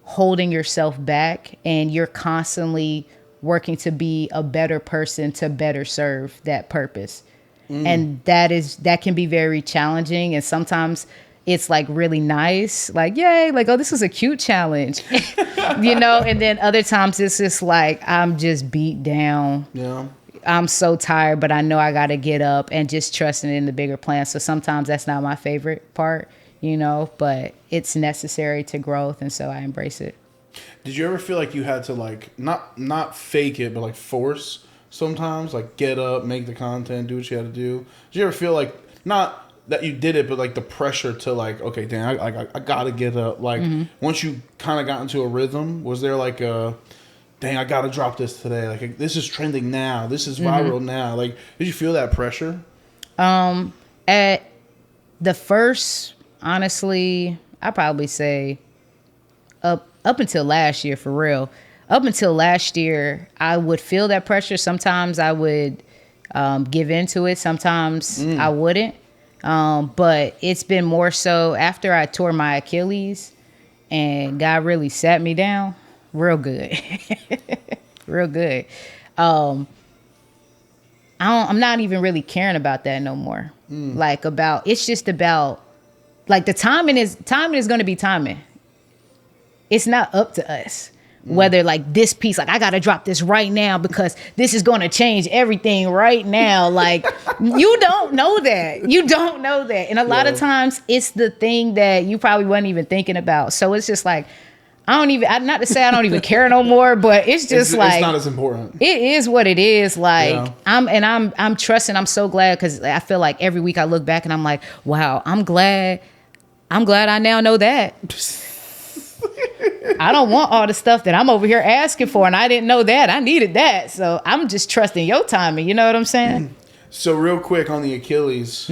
[SPEAKER 1] holding yourself back and you're constantly working to be a better person to better serve that purpose. And that can be very challenging. And sometimes it's like really nice, like, yay, like, oh, this is a cute challenge, and then other times it's just like, I'm just beat down.
[SPEAKER 2] Yeah.
[SPEAKER 1] I'm so tired, but I know I got to get up, and just trusting in the bigger plan. So sometimes that's not my favorite part, but it's necessary to growth. And so I embrace it.
[SPEAKER 2] Did you ever feel like you had to, like, not fake it, but like force sometimes, like, get up, make the content, do what you had to do? Did you ever feel like, not that you did it, but like the pressure to, like, okay, damn, I gotta get up. Like, once you kind of got into a rhythm, was there like a, dang, I gotta drop this today. Like, this is trending now. This is viral now. Like, did you feel that pressure?
[SPEAKER 1] At the first, honestly, I probably say up until last year, for real. Up until last year, I would feel that pressure. Sometimes I would give into it. Sometimes I wouldn't. But it's been more so after I tore my Achilles and God really sat me down real good. Real good. I'm not even really caring about that no more. It's just about, like, the timing is going to be timing. It's not up to us. Whether, like, this piece, like, I got to drop this right now because this is going to change everything right now. Like, you don't know that. You don't know that. And a lot of times it's the thing that you probably wasn't even thinking about. So it's just like, not to say I don't even care no more, but it's just it's
[SPEAKER 2] not as important.
[SPEAKER 1] It is what it is. Like, I'm trusting. I'm so glad, because I feel like every week I look back and I'm like, wow, I'm glad I now know that. I don't want all the stuff that I'm over here asking for, and I didn't know that. I needed that. So I'm just trusting your timing. You know what I'm saying?
[SPEAKER 2] So real quick on the Achilles,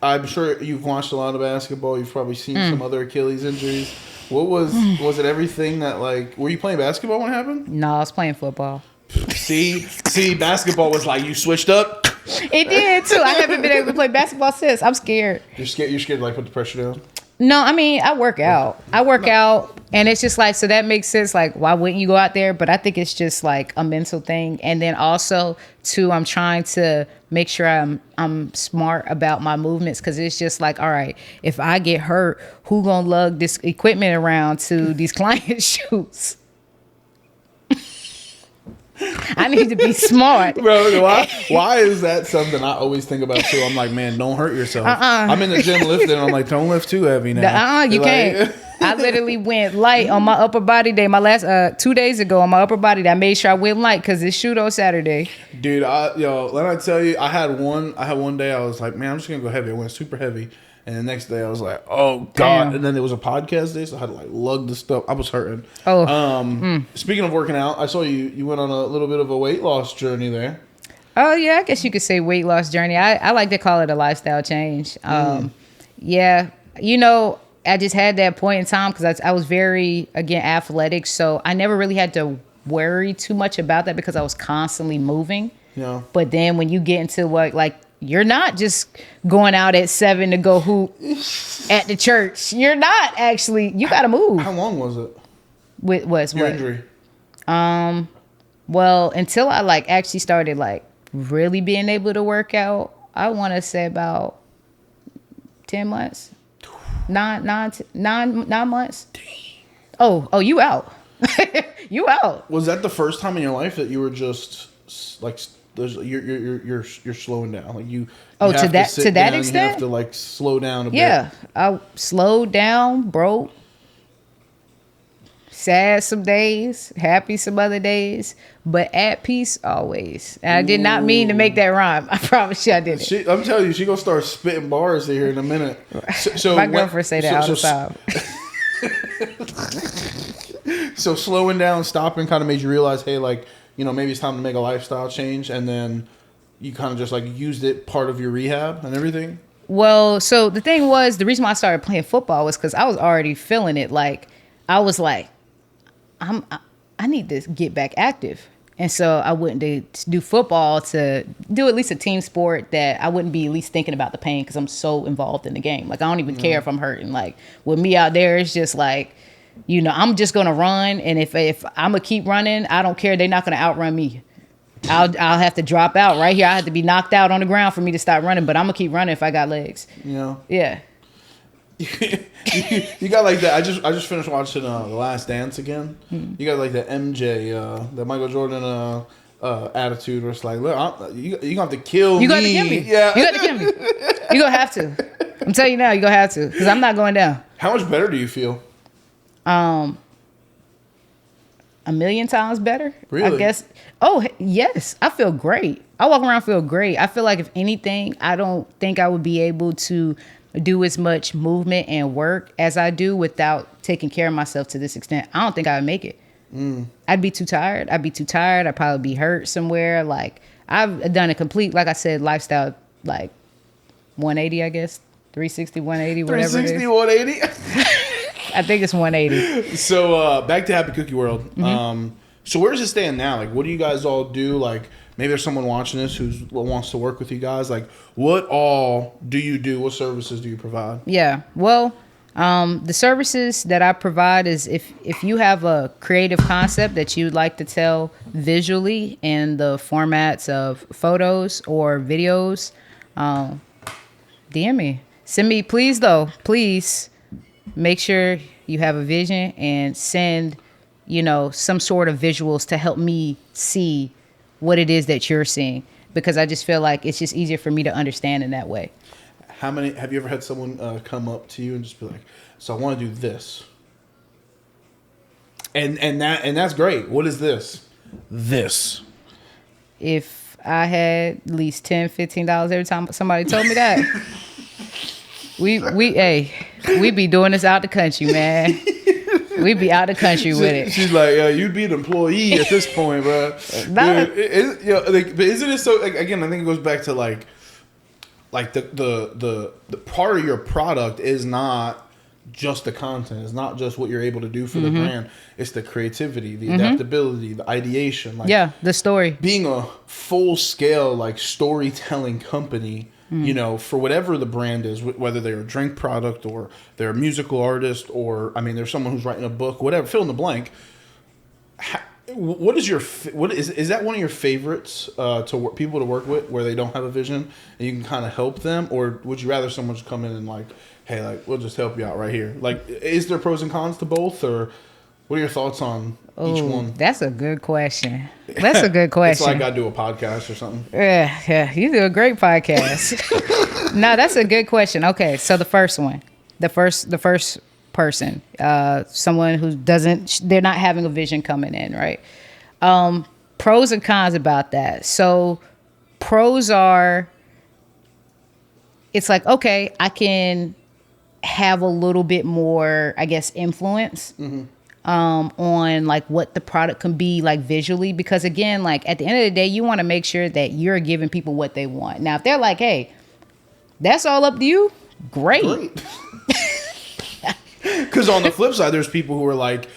[SPEAKER 2] I'm sure you've watched a lot of basketball. You've probably seen some other Achilles injuries. What was it everything that, like, were you playing basketball when it happened?
[SPEAKER 1] No, I was playing football.
[SPEAKER 2] See, basketball was like, you switched up?
[SPEAKER 1] It did too. I haven't been able to play basketball since. I'm scared.
[SPEAKER 2] You're scared to, like, put the pressure down?
[SPEAKER 1] No, I mean, I work out, and it's just like, so that makes sense. Like, why wouldn't you go out there? But I think it's just like a mental thing. And then also too, I'm trying to make sure I'm smart about my movements. 'Cause it's just like, all right, if I get hurt, who gonna lug this equipment around to these client shoots? I need to be smart.
[SPEAKER 2] Bro, why is that something I always think about too? I'm like, man, don't hurt yourself. I'm in the gym lifting, and I'm like, don't lift too heavy now.
[SPEAKER 1] You can't. I literally went light on my upper body day. My last 2 days ago on my upper body day, I made sure I went light because it's shoot on Saturday.
[SPEAKER 2] Dude, let me tell you, I had one day I was like, man, I'm just gonna go heavy. I went super heavy. And the next day I was like, oh God. Damn. And then there was a podcast day, so I had to, like, lug the stuff. I was hurting. Speaking of working out, I saw you went on a little bit of a weight loss journey there.
[SPEAKER 1] Oh yeah, I guess you could say weight loss journey. I like to call it a lifestyle change. Yeah, I just had that point in time because I was very, again, athletic. So I never really had to worry too much about that because I was constantly moving. Yeah. But then when you get into what, like, you're not just going out at 7 to go hoop at the church. You're not actually. You got to move.
[SPEAKER 2] How long was it?
[SPEAKER 1] Your
[SPEAKER 2] injury?
[SPEAKER 1] Well, until I, like, actually started, like, really being able to work out, I want to say about 10 months. 9 months. Dang. Oh, you out. You out.
[SPEAKER 2] Was that the first time in your life that you were just, like, you're slowing down? Like, you
[SPEAKER 1] to that extent,
[SPEAKER 2] you have to, like, slow down a bit.
[SPEAKER 1] Yeah, I slowed down, broke, sad some days, happy some other days, but at peace always. And I did not mean to make that rhyme. I promise you I didn't.
[SPEAKER 2] I'm telling you, she gonna start spitting bars here in a minute. So
[SPEAKER 1] my girlfriend say that all the time.
[SPEAKER 2] So slowing down, stopping kind of made you realize, hey, like, maybe it's time to make a lifestyle change, and then you kind of just like used it part of your rehab and everything?
[SPEAKER 1] Well, so the thing was, the reason why I started playing football was because I was already feeling it. Like, I was like, I need to get back active. And so I went to do football to do at least a team sport that I wouldn't be at least thinking about the pain because I'm so involved in the game. Like, I don't even care if I'm hurting. Like, with me out there, it's just like, I'm just going to run. And if I'm going to keep running, I don't care. They're not going to outrun me. I'll have to drop out right here. I have to be knocked out on the ground for me to stop running, but I'm gonna keep running if I got legs. Yeah.
[SPEAKER 2] You got like that. I just finished watching The Last Dance again. You got like the MJ, the Michael Jordan attitude, where it's like, look, you gonna have to kill me.
[SPEAKER 1] You got to kill me.
[SPEAKER 2] Yeah.
[SPEAKER 1] You got to kill me. You gonna have to. I'm telling you now, you gonna have to, because I'm not going down.
[SPEAKER 2] How much better do you feel?
[SPEAKER 1] 1,000,000 times better.
[SPEAKER 2] Really?
[SPEAKER 1] I guess. Oh, yes. I feel great. I walk around feel great. I feel like if anything, I don't think I would be able to do as much movement and work as I do without taking care of myself to this extent. I don't think I would make it. I'd be too tired. I'd probably be hurt somewhere. Like, I've done a complete, like I said, lifestyle, like 180, I guess. 360, 180, whatever it is.
[SPEAKER 2] 360, 180?
[SPEAKER 1] I think it's 180.
[SPEAKER 2] So back to Happy Cookie World. So where does it stand now? Like, what do you guys all do? Like, maybe there's someone watching this who wants to work with you guys. Like, what all do you do? What services do you provide?
[SPEAKER 1] Yeah. Well, the services that I provide is if you have a creative concept that you'd like to tell visually in the formats of photos or videos, DM me. Send me, please make sure you have a vision and send, some sort of visuals to help me see what it is that you're seeing, because I just feel like it's just easier for me to understand in that way.
[SPEAKER 2] Have you ever had someone come up to you and just be like, so I want to do this, and that's great. What is this? This.
[SPEAKER 1] If I had at least $10, $15 every time somebody told me that, we be doing this out the country, man. We be out the country with it.
[SPEAKER 2] She's like, you'd be an employee at this point, bro. But isn't it so? Like, again, I think it goes back to like the part of your product is not just the content. It's not just what you're able to do for the brand. It's the creativity, the adaptability, the ideation. Like,
[SPEAKER 1] the story.
[SPEAKER 2] Being a full scale like storytelling company. For whatever the brand is, whether they're a drink product or they're a musical artist, or there's someone who's writing a book, whatever, fill in the blank. What is that one of your favorites people to work with, where they don't have a vision and you can kind of help them, or would you rather someone just come in and like, hey, like, we'll just help you out right here? Like, is there pros and cons to both, or what are your thoughts on each one?
[SPEAKER 1] That's a good question. It's
[SPEAKER 2] like I do a podcast or something.
[SPEAKER 1] Yeah, you do a great podcast. No, that's a good question. Okay, so the first one, the first person, someone who they're not having a vision coming in, right? Pros and cons about that. So pros are, it's like, okay, I can have a little bit more, I guess, influence. On like what the product can be like visually, because again, like at the end of the day, you want to make sure that you're giving people what they want. Now, if they're like, hey, that's all up to you, great.
[SPEAKER 2] Because on the flip side, there's people who are like,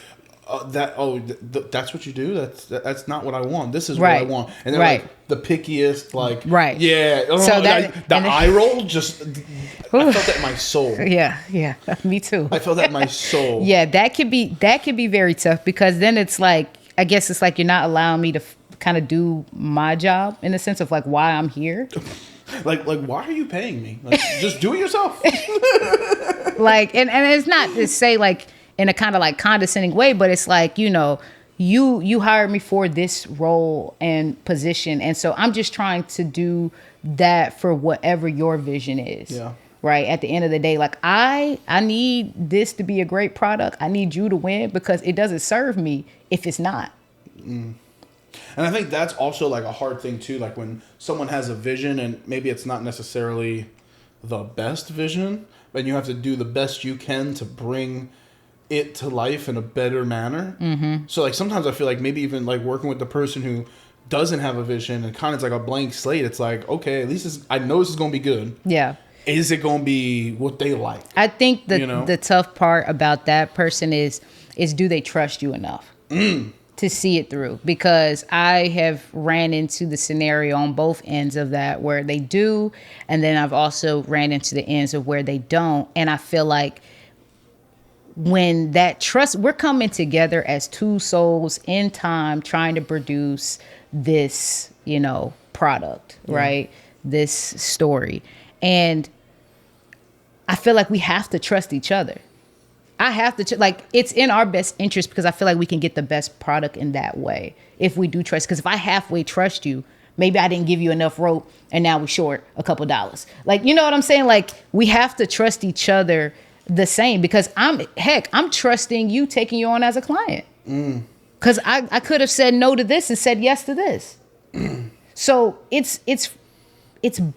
[SPEAKER 2] that's what you do? That's not what I want. This is what I want. And they're like the pickiest, like, yeah. So the eye roll, just, I felt that in my soul.
[SPEAKER 1] Yeah, me too.
[SPEAKER 2] I felt that in my soul.
[SPEAKER 1] Yeah, that could be very tough, because then it's like, I guess it's like you're not allowing me to kind of do my job in the sense of like why I'm here.
[SPEAKER 2] Like why are you paying me? Like, just do it yourself.
[SPEAKER 1] Like, and it's not to say like in a kind of like condescending way, but it's like, you hired me for this role and position, and so I'm just trying to do that for whatever your vision is. Yeah. Right. At the end of the day, like I need this to be a great product. I need you to win, because it doesn't serve me if it's not.
[SPEAKER 2] And I think that's also like a hard thing too. Like when someone has a vision and maybe it's not necessarily the best vision, but you have to do the best you can to bring it to life in a better manner. Mm-hmm. So like sometimes I feel like maybe even like working with the person who doesn't have a vision and kind of like a blank slate. It's like, okay, at least I know this is going to be good.
[SPEAKER 1] Yeah.
[SPEAKER 2] Is it going to be what they like?
[SPEAKER 1] I think the tough part about that person is do they trust you enough to see it through? Because I have ran into the scenario on both ends of that where they do, and then I've also ran into the ends of where they don't. And I feel like when that trust, we're coming together as two souls in time trying to produce this, product, right? This story. And I feel like we have to trust each other. I have to, it's in our best interest because I feel like we can get the best product in that way if we do trust. Because if I halfway trust you, maybe I didn't give you enough rope and now we're short a couple dollars. Like, you know what I'm saying? Like, we have to trust each other the same because I'm trusting you taking you on as a client. Because I could have said no to this and said yes to this. So it's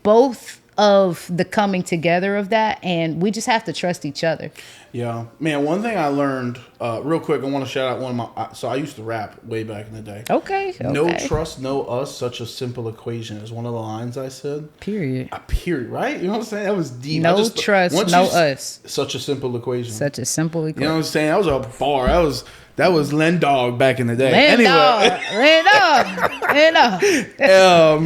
[SPEAKER 1] both of the coming together of that, and we just have to trust each other.
[SPEAKER 2] Yeah, man. One thing I learned, real quick, I want to shout out one of my. So I used to rap way back in the day.
[SPEAKER 1] Okay.
[SPEAKER 2] No trust, no us. Such a simple equation is one of the lines I said.
[SPEAKER 1] Period.
[SPEAKER 2] Period. Right? You know what I'm saying? That was deep.
[SPEAKER 1] No trust, no us.
[SPEAKER 2] Such a simple equation.
[SPEAKER 1] Such a simple equation.
[SPEAKER 2] You know what I'm saying? That was a bar. That was Len Dog back in the day.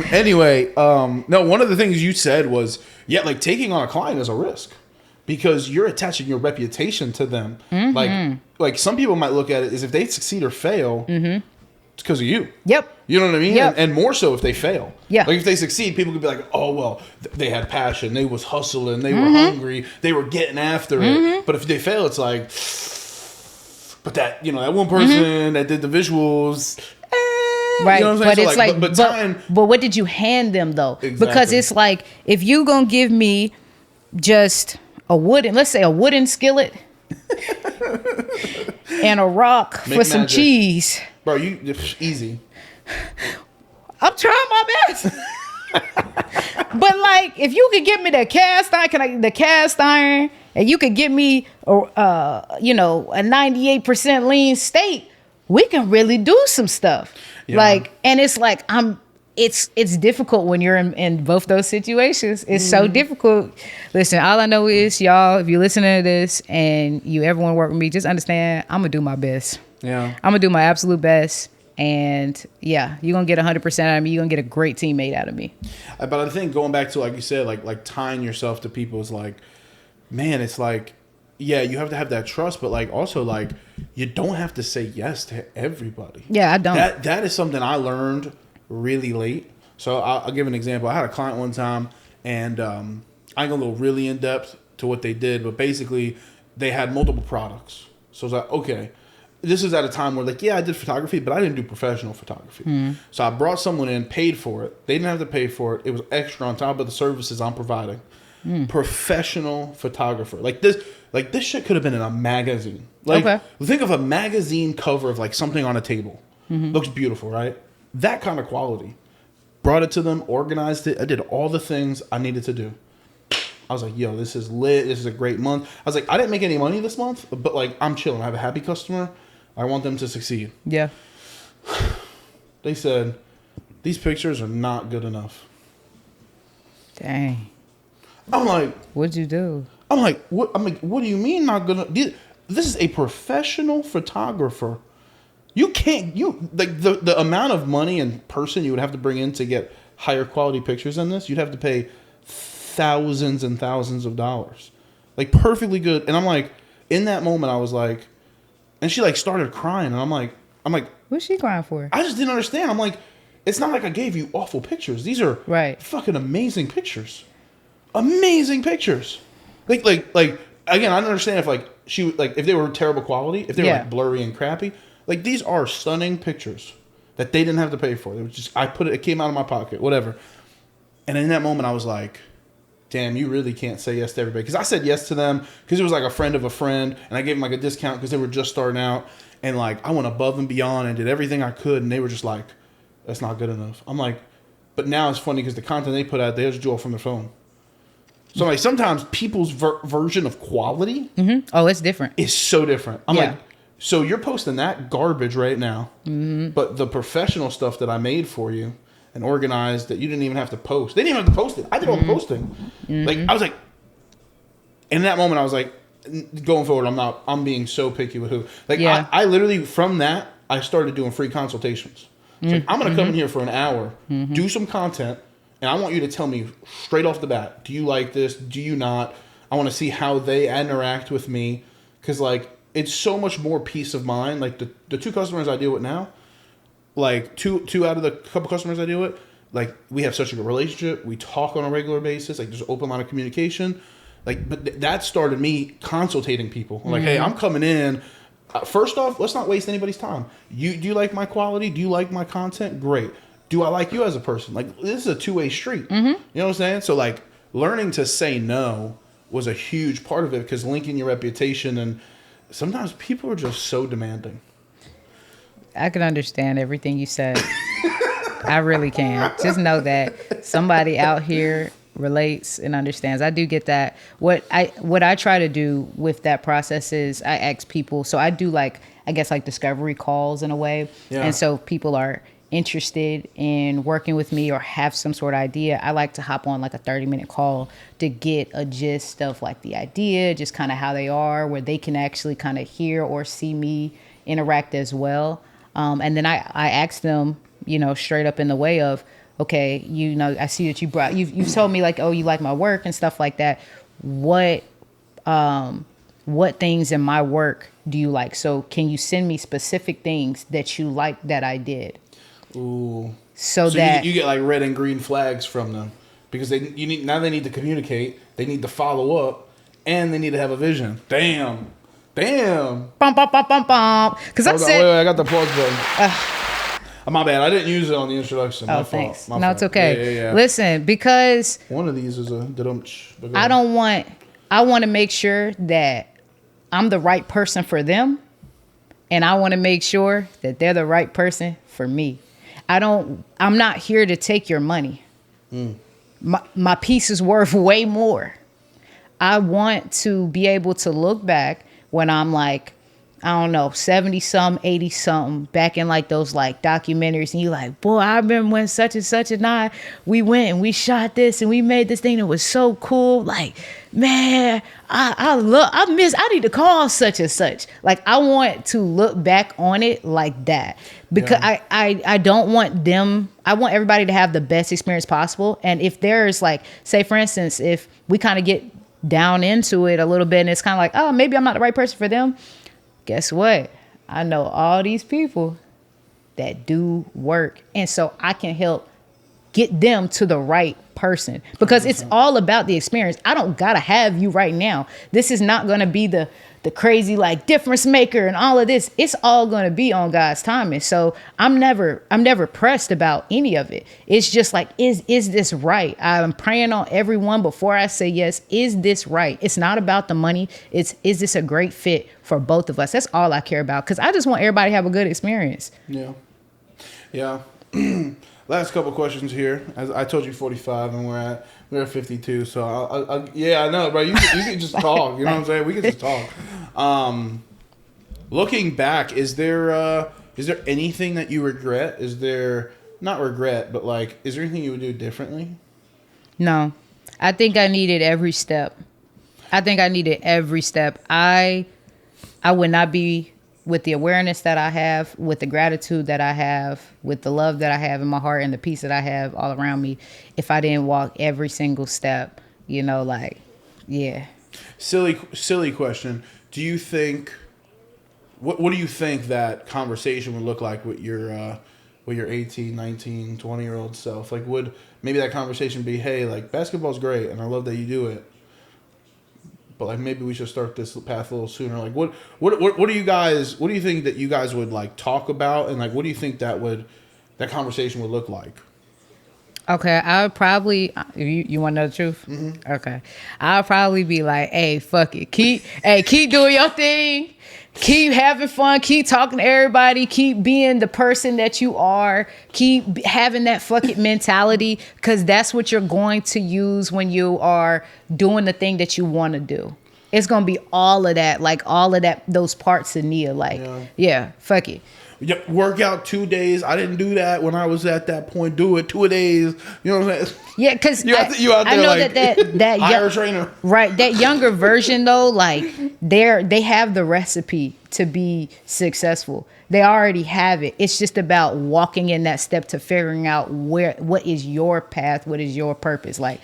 [SPEAKER 2] Anyway, no. One of the things you said was, like taking on a client is a risk. Because you're attaching your reputation to them. Mm-hmm. Like some people might look at it as if they succeed or fail, it's because of you.
[SPEAKER 1] Yep.
[SPEAKER 2] You know what I mean?
[SPEAKER 1] Yep.
[SPEAKER 2] And more so if they fail.
[SPEAKER 1] Yeah.
[SPEAKER 2] Like if they succeed, people could be like, oh, well, they had passion. They was hustling. They were hungry. They were getting after it. But if they fail, it's like, but that, that one person that did the visuals.
[SPEAKER 1] Right,
[SPEAKER 2] you know what I'm saying?
[SPEAKER 1] But what did you hand them though?
[SPEAKER 2] Exactly.
[SPEAKER 1] Because it's like, if you gonna give me just let's say a wooden skillet and a rock for some cheese.
[SPEAKER 2] Bro, easy.
[SPEAKER 1] I'm trying my best. But like, if you could get me the cast iron, and you could get me a 98% lean steak, we can really do some stuff. Yeah. And it's like, it's difficult when you're in both those situations. It's so difficult. Listen, all I know is, y'all, if you're listening to this and you ever want to work with me, just understand I'm going to do my best.
[SPEAKER 2] Yeah.
[SPEAKER 1] I'm going to do my absolute best. And yeah, you're going to get 100% out of me. You're going to get a great teammate out of me.
[SPEAKER 2] But I think going back to, like you said, like tying yourself to people is like, man, it's like, yeah, you have to have that trust, but like also like you don't have to say yes to everybody.
[SPEAKER 1] Yeah, I don't.
[SPEAKER 2] That is something I learned really late. So I'll give an example. I had a client one time, and I go a little really in depth to what they did, but basically they had multiple products. So I was like, okay, this is at a time where like, yeah, I did photography, but I didn't do professional photography. So I brought someone in, paid for it. They didn't have to pay for it. It was extra on top of the services I'm providing. Professional photographer. Like this shit could have been in a magazine. Like, think of a magazine cover of like something on a table. Looks beautiful, right? That kind of quality. Brought it to them, organized it. I did all the things I needed to do. I was like, yo, this is lit. This is a great month. I was like, I didn't make any money this month, but like, I'm chilling. I have a happy customer. I want them to succeed. Yeah. They said, these pictures are not good enough.
[SPEAKER 1] Dang.
[SPEAKER 2] I'm like,
[SPEAKER 1] what'd you do?
[SPEAKER 2] I'm like, what? I'm like, what do you mean not good enough? This is a professional photographer. You can't, like the amount of money and person you would have to bring in to get higher quality pictures than this, you'd have to pay thousands and thousands of dollars. Like perfectly good. And I'm like, in that moment, I was like, and she like started crying. And I'm like,
[SPEAKER 1] what's she crying for?
[SPEAKER 2] I just didn't understand. I'm like, it's not like I gave you awful pictures. These are fucking amazing pictures. Amazing pictures. Like again, I don't understand if like if they were terrible quality, if they were like blurry and crappy. Like these are stunning pictures that they didn't have to pay for. It was just it came out of my pocket, whatever. And in that moment, I was like, damn, you really can't say yes to everybody. Because I said yes to them because it was like a friend of a friend, and I gave them like a discount because they were just starting out. And like I went above and beyond and did everything I could, and they were just like, that's not good enough. I'm like, but now it's funny because the content they put out, they just draw from their phone. So like sometimes people's version of quality
[SPEAKER 1] Oh, it's different.
[SPEAKER 2] is so different. I'm
[SPEAKER 1] Yeah.
[SPEAKER 2] like, so you're posting that garbage right now, but the professional stuff that I made for you and organized that you didn't even have to post. They didn't even have to post it. I did all the posting. Like I was like, in that moment I was like, going forward, I'm being so picky with who. Like I literally from that I started doing free consultations. It's like, I'm gonna come in here for an hour, do some content, and I want you to tell me straight off the bat, do you like this? Do you not? I want to see how they interact with me, because like it's so much more peace of mind. Like the two customers I deal with now, like two out of the couple customers I deal with, like we have such a good relationship. We talk on a regular basis. Like there's an open line of communication. Like, but that started me consultating people. Like, hey, I'm coming in. First off, let's not waste anybody's time. Do you like my quality? Do you like my content? Great. Do I like you as a person? Like, this is a two-way street. You know what I'm saying? So, like, learning to say no was a huge part of it, because linking your reputation, and sometimes people are just so demanding.
[SPEAKER 1] I can understand everything you said. I really can. Just know that somebody out here relates and understands. I do get that. What I try to do with that process is I ask people. So I do like, I guess, like discovery calls in a way. Yeah. And so people are interested in working with me or have some sort of idea. I like to hop on like a 30-minute call to get a gist of like the idea, just kind of how they are, where they can actually kind of hear or see me interact as well. And then I ask them, you know, straight up in the way of, okay, you know, I see that you've told me like, oh, you like my work and stuff like that. What things in my work do you like? So can you send me specific things that you like that I did?
[SPEAKER 2] Ooh.
[SPEAKER 1] So that
[SPEAKER 2] you get like red and green flags from them, because they need to communicate, they need to follow up, and they need to have a vision. Damn. Bum, bum, bum, bum, bum. Because wait, I got the pause button. My bad. I didn't use it on the introduction.
[SPEAKER 1] Oh, thanks. No, it's okay. Yeah. Listen, because
[SPEAKER 2] one of these is a
[SPEAKER 1] I want to make sure that I'm the right person for them, and I want to make sure that they're the right person for me. I'm not here to take your money. My piece is worth way more. I want to be able to look back when I'm like, I don't know, 70-something, 80-something, back in like those like documentaries, and you like, boy, I remember when such and such and I, we went and we shot this and we made this thing that was so cool. Like, man, I need to call such and such. Like, I want to look back on it like that, because I don't want them, I want everybody to have the best experience possible. And if there's like, say for instance, if we kind of get down into it a little bit and it's kind of like, oh, maybe I'm not the right person for them. Guess what? I know all these people that do work. And so I can help get them to the right person, because it's all about the experience. I don't got to have you right now. This is not going to be the crazy like difference maker and all of this. It's all going to be on God's timing. So I'm never pressed about any of it. It's just like, is this right? I'm praying on everyone before I say yes. Is this right? It's not about the money. Is this a great fit for both of us? That's all I care about, because I just want everybody to have a good experience.
[SPEAKER 2] Yeah. Last couple questions here. As I told you, 45, and we're at 52. So I know, bro. You can just talk. You know what I'm saying? We can just talk. Looking back, is there anything that you regret? Is there not regret, but like, is there anything you would do differently?
[SPEAKER 1] No, I think I needed every step. I would not be with the awareness that I have, with the gratitude that I have, with the love that I have in my heart and the peace that I have all around me, if I didn't walk every single step, you know, like, yeah.
[SPEAKER 2] Silly question. Do you think, what do you think that conversation would look like with your 18, 19, 20-year-old self? Like, would maybe that conversation be, hey, like, basketball's great and I love that you do it, but like maybe we should start this path a little sooner? Like, what do you think that you guys would like talk about, and like what do you think that conversation would look like?
[SPEAKER 1] Okay, I would probably. You want to know the truth? Mm-hmm. Okay, I'll probably be like, "Hey, fuck it, keep doing your thing, keep having fun, keep talking to everybody, keep being the person that you are, keep having that fuck it mentality, because that's what you're going to use when you are doing the thing that you want to do. It's gonna be all of that, like all of that, those parts of Nia, like yeah fuck it."
[SPEAKER 2] Yep, work out 2 days. I didn't do that when I was at that point. Do it 2 days. You know what I'm saying?
[SPEAKER 1] Yeah, because
[SPEAKER 2] you out there
[SPEAKER 1] I know
[SPEAKER 2] like,
[SPEAKER 1] that
[SPEAKER 2] hire a trainer.
[SPEAKER 1] Right, that younger version though, like they have the recipe to be successful. They already have it. It's just about walking in that step to figuring out what is your path, what is your purpose. Like,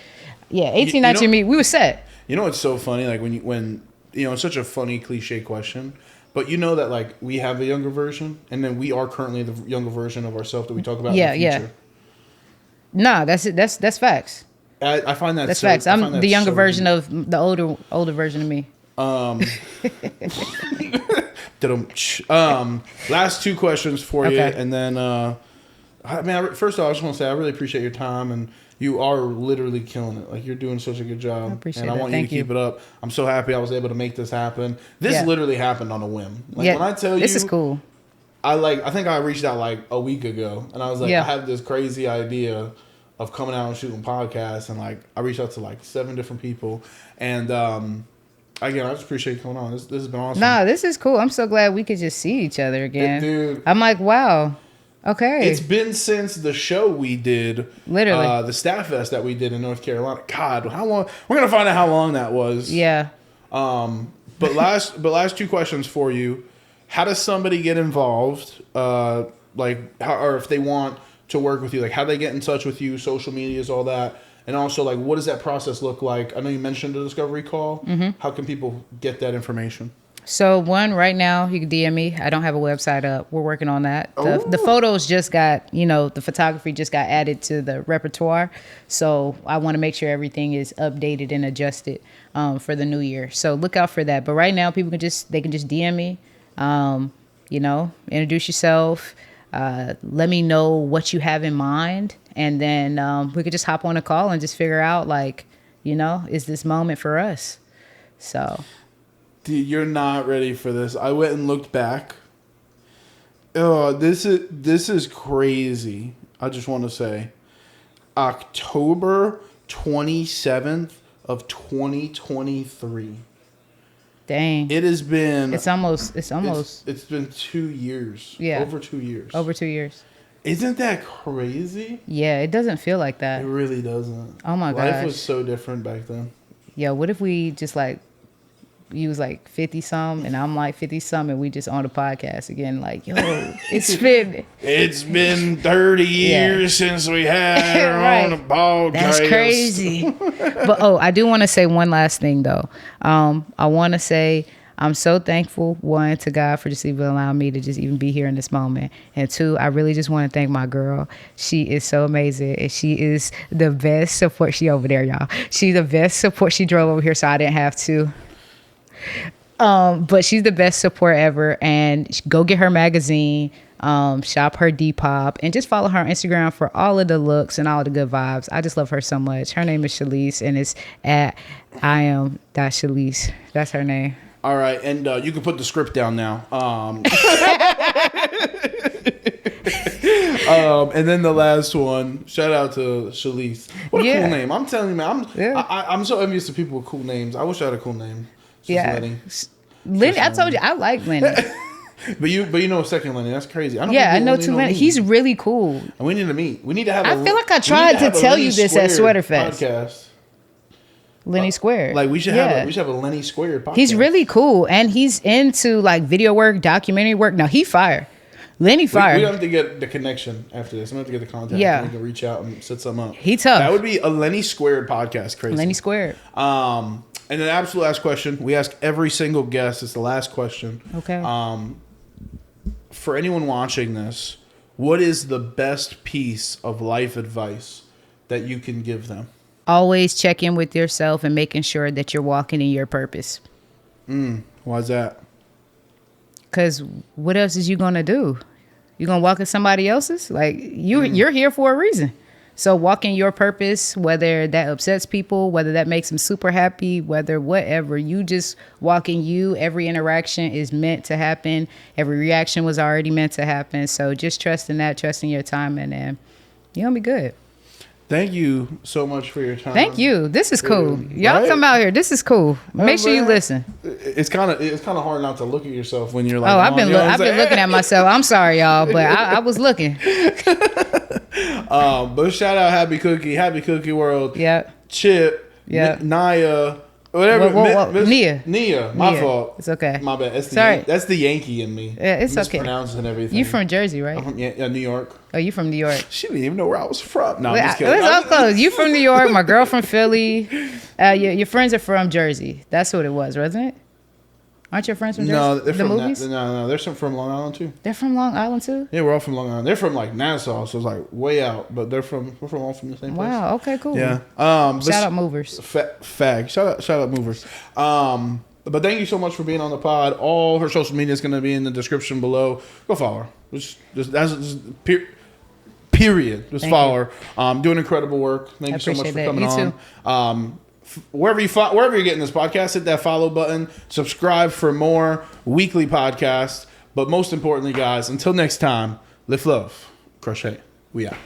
[SPEAKER 1] yeah, 18, 19, we were set.
[SPEAKER 2] You know, it's so funny. Like when it's such a funny cliche question. But you know that like we have a younger version, and then we are currently the younger version of ourselves that we talk about in the future. Yeah.
[SPEAKER 1] Nah, that's it. That's facts.
[SPEAKER 2] I find that
[SPEAKER 1] that's facts. I'm the younger version of the older version of me.
[SPEAKER 2] Last two questions for you, and then first of all, I just want to say I really appreciate your time, and you are literally killing it. Like, you're doing such a good job.
[SPEAKER 1] I appreciate
[SPEAKER 2] it. And I want you to keep it up. I'm so happy I was able to make this happen. This literally happened on a whim. Like, when I tell you,
[SPEAKER 1] this is cool.
[SPEAKER 2] I think I reached out like a week ago, and I was like, I have this crazy idea of coming out and shooting podcasts, and like I reached out to like 7 different people, and again, I just appreciate you coming on. This has been awesome.
[SPEAKER 1] Nah, this is cool. I'm so glad we could just see each other again. Dude, I'm like, wow. Okay.
[SPEAKER 2] It's been since the show we did,
[SPEAKER 1] literally
[SPEAKER 2] the Staff Fest that we did in North Carolina. God, how long? We're gonna find out how long that was.
[SPEAKER 1] Yeah.
[SPEAKER 2] But last two questions for you. How does somebody get involved? Or if they want to work with you, like how do they get in touch with you? Social medias, all that, and also like what does that process look like? I know you mentioned the discovery call. Mm-hmm. How can people get that information?
[SPEAKER 1] So right now you can DM me. I don't have a website up. We're working on that. The photos just got, the photography just got added to the repertoire. So I want to make sure everything is updated and adjusted for the new year. So look out for that. But right now people can just DM me, introduce yourself, let me know what you have in mind. And then we could just hop on a call and just figure out is this moment for us? So.
[SPEAKER 2] Dude, you're not ready for this. I went and looked back. Oh, this is crazy. I just want to say, October 27th of 2023.
[SPEAKER 1] Dang.
[SPEAKER 2] It has been.
[SPEAKER 1] It's almost.
[SPEAKER 2] It's been 2 years.
[SPEAKER 1] Yeah.
[SPEAKER 2] Over 2 years.
[SPEAKER 1] Over 2 years.
[SPEAKER 2] Isn't that crazy?
[SPEAKER 1] Yeah, it doesn't feel like that.
[SPEAKER 2] It really doesn't.
[SPEAKER 1] Oh my gosh.
[SPEAKER 2] Life was so different back then.
[SPEAKER 1] Yeah. What if we just you was like 50 some and I'm like 50 some and we just on the podcast again, like, yo, it's
[SPEAKER 2] been 30 years since we had her
[SPEAKER 1] right.
[SPEAKER 2] on the podcast.
[SPEAKER 1] That's crazy. But I do want to say one last thing though. I want to say I'm so thankful, one, to God for just even allowing me to just even be here in this moment. And two, I really just want to thank my girl. She is so amazing. And she is the best support. She over there, y'all. She's the best support. She drove over here so I didn't have to. But she's the best support ever, and go get her magazine, shop her Depop, and just follow her on Instagram for all of the looks and all the good vibes. I just love her so much. Her name is Shalise, and it's at iam.Shalise. That's her name.
[SPEAKER 2] All right, and you can put the script down now. And then the last one, shout out to Shalise. What a cool name. I'm telling you, man, I'm so envious of people with cool names. I wish I had a cool name.
[SPEAKER 1] Lenny. I told you I like Lenny.
[SPEAKER 2] but you know second Lenny. That's crazy.
[SPEAKER 1] I know two Lenny. He's really cool.
[SPEAKER 2] And we need to meet. We need to have.
[SPEAKER 1] I feel like I tried to tell you this at Sweaterfest
[SPEAKER 2] podcast.
[SPEAKER 1] Lenny Squared.
[SPEAKER 2] Like we should have a Lenny Squared podcast.
[SPEAKER 1] He's really cool, and he's into like video work, documentary work. Now he fire. Lenny fire.
[SPEAKER 2] We have to get the connection after this. I'm going to have to get the contact.
[SPEAKER 1] Yeah.
[SPEAKER 2] We can reach out and set something up.
[SPEAKER 1] He tough.
[SPEAKER 2] That would be a Lenny Squared podcast. Crazy.
[SPEAKER 1] Lenny Squared.
[SPEAKER 2] And the absolute last question. We ask every single guest. It's the last question.
[SPEAKER 1] Okay.
[SPEAKER 2] For anyone watching this, what is the best piece of life advice that you can give them?
[SPEAKER 1] Always check in with yourself and making sure that you're walking in your purpose.
[SPEAKER 2] Why's that?
[SPEAKER 1] Because what else is you going to do? You going to walk in somebody else's? Like, you're here for a reason. So walk in your purpose, whether that upsets people, whether that makes them super happy, whether whatever, you just walk in you. Every interaction is meant to happen. Every reaction was already meant to happen. So just trust in that, trust in your timing, and you're going to be good.
[SPEAKER 2] Thank you so much for your time.
[SPEAKER 1] Thank you. This is cool. Y'all
[SPEAKER 2] Right?
[SPEAKER 1] come out here. This is cool. Make sure you listen.
[SPEAKER 2] It's kind of hard not to look at yourself when you're like.
[SPEAKER 1] Oh, I've been looking at myself. I'm sorry, y'all, but I was looking.
[SPEAKER 2] But shout out Happy Cookie World.
[SPEAKER 1] Yeah.
[SPEAKER 2] Chip.
[SPEAKER 1] Yeah.
[SPEAKER 2] Nia. Whatever. Nia. My fault.
[SPEAKER 1] It's okay.
[SPEAKER 2] My bad.
[SPEAKER 1] Sorry.
[SPEAKER 2] That's the Yankee in me.
[SPEAKER 1] Yeah, it's okay.
[SPEAKER 2] Mispronouncing everything.
[SPEAKER 1] You from Jersey, right?
[SPEAKER 2] I'm from New York.
[SPEAKER 1] Oh, you from New York?
[SPEAKER 2] She didn't even know where I was from. No, I'm just kidding.
[SPEAKER 1] It's up close. You from New York? My girl from Philly. Your friends are from Jersey. That's what it was, wasn't it? Aren't your friends from Jersey?
[SPEAKER 2] No, they're from
[SPEAKER 1] movies?
[SPEAKER 2] No, they're from Long Island too.
[SPEAKER 1] They're from Long Island too?
[SPEAKER 2] Yeah, we're all from Long Island. They're from like Nassau, so it's like way out. But we're all from the same place.
[SPEAKER 1] Wow. Okay. Cool.
[SPEAKER 2] Yeah.
[SPEAKER 1] Shout out movers.
[SPEAKER 2] Fag. Shout out movers. But thank you so much for being on the pod. All her social media is going to be in the description below. Go follow her. Period. Just follow her. Doing incredible work. Thank you so much for coming on. Wherever you're getting this podcast, hit that follow button. Subscribe for more weekly podcasts. But most importantly, guys, until next time, lift love, crochet. We out.